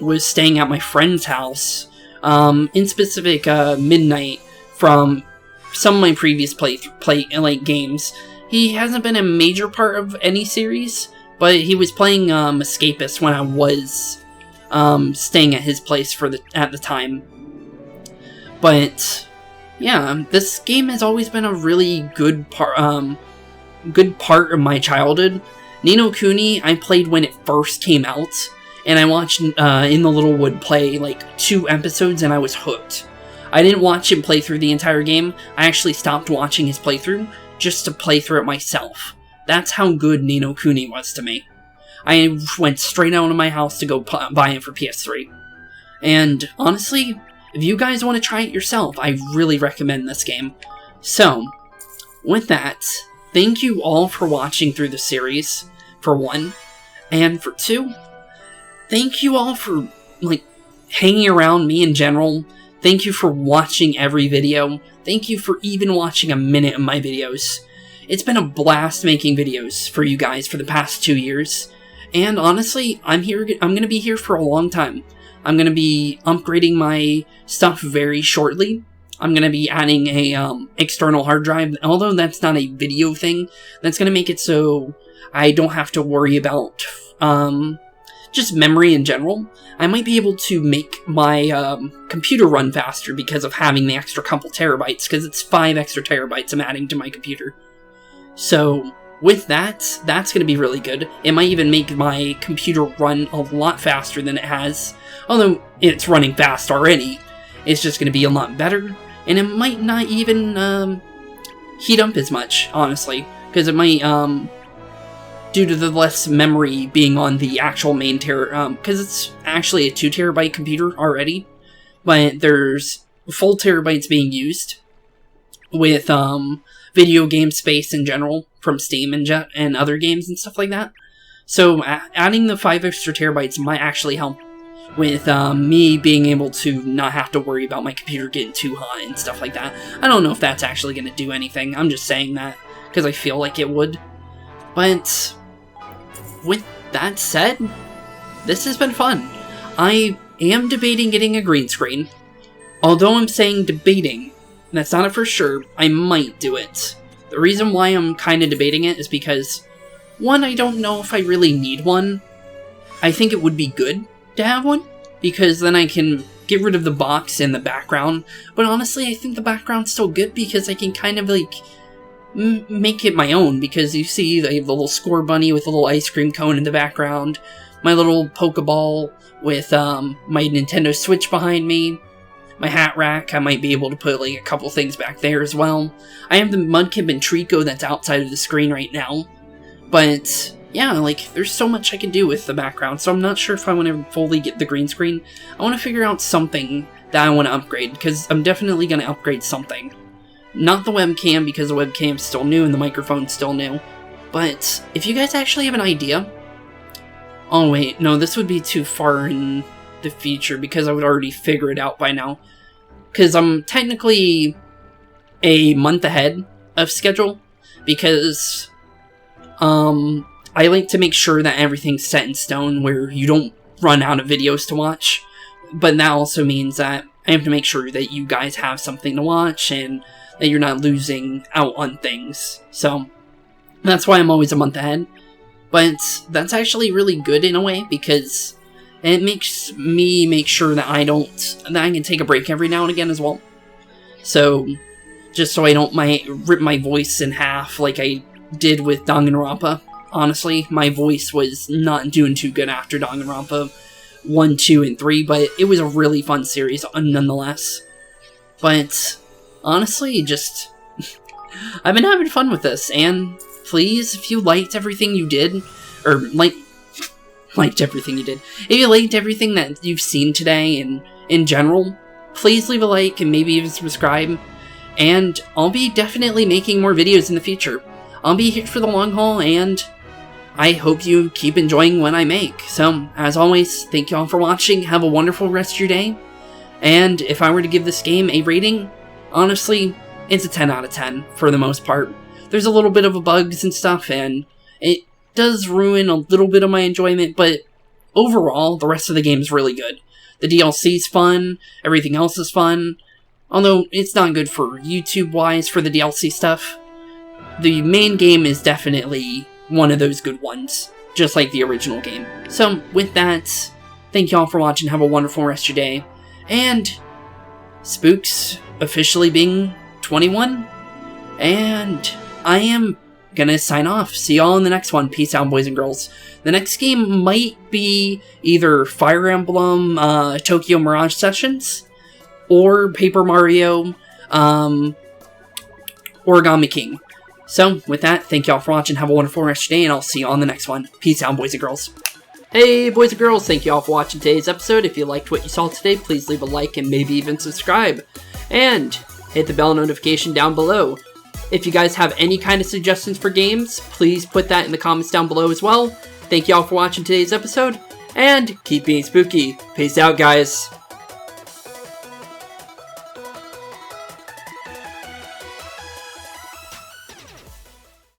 was staying at my friend's house, in specific, midnight, from some of my previous games. He hasn't been a major part of any series, but he was playing, Escapist when I was, staying at his place at the time. But yeah, this game has always been a really good part of my childhood. Ni No Kuni I played when it first came out, and I watched In the Little Wood play like 2 episodes, and I was hooked. I didn't watch him play through the entire game. I actually stopped watching his playthrough just to play through it myself. That's how good Ni No Kuni was to me. I went straight out of my house to go buy it for PS3. And honestly, if you guys want to try it yourself, I really recommend this game. So, with that, thank you all for watching through the series, for 1. And for 2, thank you all for, like, hanging around me in general. Thank you for watching every video. Thank you for even watching a minute of my videos. It's been a blast making videos for you guys for the past 2 years. And honestly, I'm going to be here for a long time. I'm going to be upgrading my stuff very shortly. I'm going to be adding a external hard drive, although that's not a video thing. That's going to make it so I don't have to worry about just memory in general. I might be able to make my computer run faster because of having the extra couple terabytes, because it's 5 extra terabytes I'm adding to my computer. So with that, that's going to be really good. It might even make my computer run a lot faster than it has. Although it's running fast already, it's just going to be a lot better. And it might not even heat up as much, honestly. Because it might, due to the less memory being on the actual main because it's actually a 2 terabyte computer already. But there's full terabytes being used with video game space in general from Steam and other games and stuff like that. So adding the 5 extra terabytes might actually help with me being able to not have to worry about my computer getting too hot and stuff like that. I don't know if that's actually going to do anything. I'm just saying that because I feel like it would. But with that said, this has been fun. I am debating getting a green screen. Although I'm saying debating, that's not a for sure, I might do it. The reason why I'm kind of debating it is because, 1, I don't know if I really need one. I think it would be good to have one, because then I can get rid of the box and the background. But honestly, I think the background's still good because I can kind of, like, make it my own. Because you see, I have the little score bunny with a little ice cream cone in the background, my little Pokeball with my Nintendo Switch behind me, my hat rack. I might be able to put like a couple things back there as well. I have the Mudkip and Trico that's outside of the screen right now, but yeah, like, there's so much I can do with the background, so I'm not sure if I want to fully get the green screen. I want to figure out something that I want to upgrade, because I'm definitely going to upgrade something. Not the webcam, because the webcam's still new and the microphone's still new. But if you guys actually have an idea... Oh wait, no, this would be too far in the future, because I would already figure it out by now. Because I'm technically a month ahead of schedule, because I like to make sure that everything's set in stone where you don't run out of videos to watch. But that also means that I have to make sure that you guys have something to watch and that you're not losing out on things. So that's why I'm always a month ahead. But that's actually really good in a way, because it makes me make sure that I can take a break every now and again as well. So, just so I don't rip my voice in half like I did with Danganronpa. Honestly, my voice was not doing too good after Danganronpa 1, 2, and 3, but it was a really fun series nonetheless. But, honestly, just... I've been having fun with this, and please, if you liked everything you did, or liked everything you did, if you liked everything that you've seen today, and in general, please leave a like and maybe even subscribe, and I'll be definitely making more videos in the future. I'll be here for the long haul, and I hope you keep enjoying what I make. So, as always, thank you all for watching, have a wonderful rest of your day, and if I were to give this game a rating, honestly, it's a 10 out of 10 for the most part. There's a little bit of bugs and stuff, and it does ruin a little bit of my enjoyment, but overall, the rest of the game is really good. The DLC's fun, everything else is fun, although it's not good for YouTube-wise for the DLC stuff. The main game is definitely one of those good ones, just like the original game. So, with that, thank you all for watching, have a wonderful rest of your day, and Spooks officially being 21, and I am gonna sign off. See y'all in the next one. Peace out, boys and girls. The next game might be either Fire Emblem Tokyo Mirage Sessions or Paper Mario Origami King. So, with that, thank y'all for watching. Have a wonderful rest of your day, and I'll see you on the next one. Peace out, boys and girls. Hey, boys and girls, thank you all for watching today's episode. If you liked what you saw today, please leave a like and maybe even subscribe. And hit the bell notification down below. If you guys have any kind of suggestions for games, please put that in the comments down below as well. Thank you all for watching today's episode, and keep being spooky. Peace out, guys.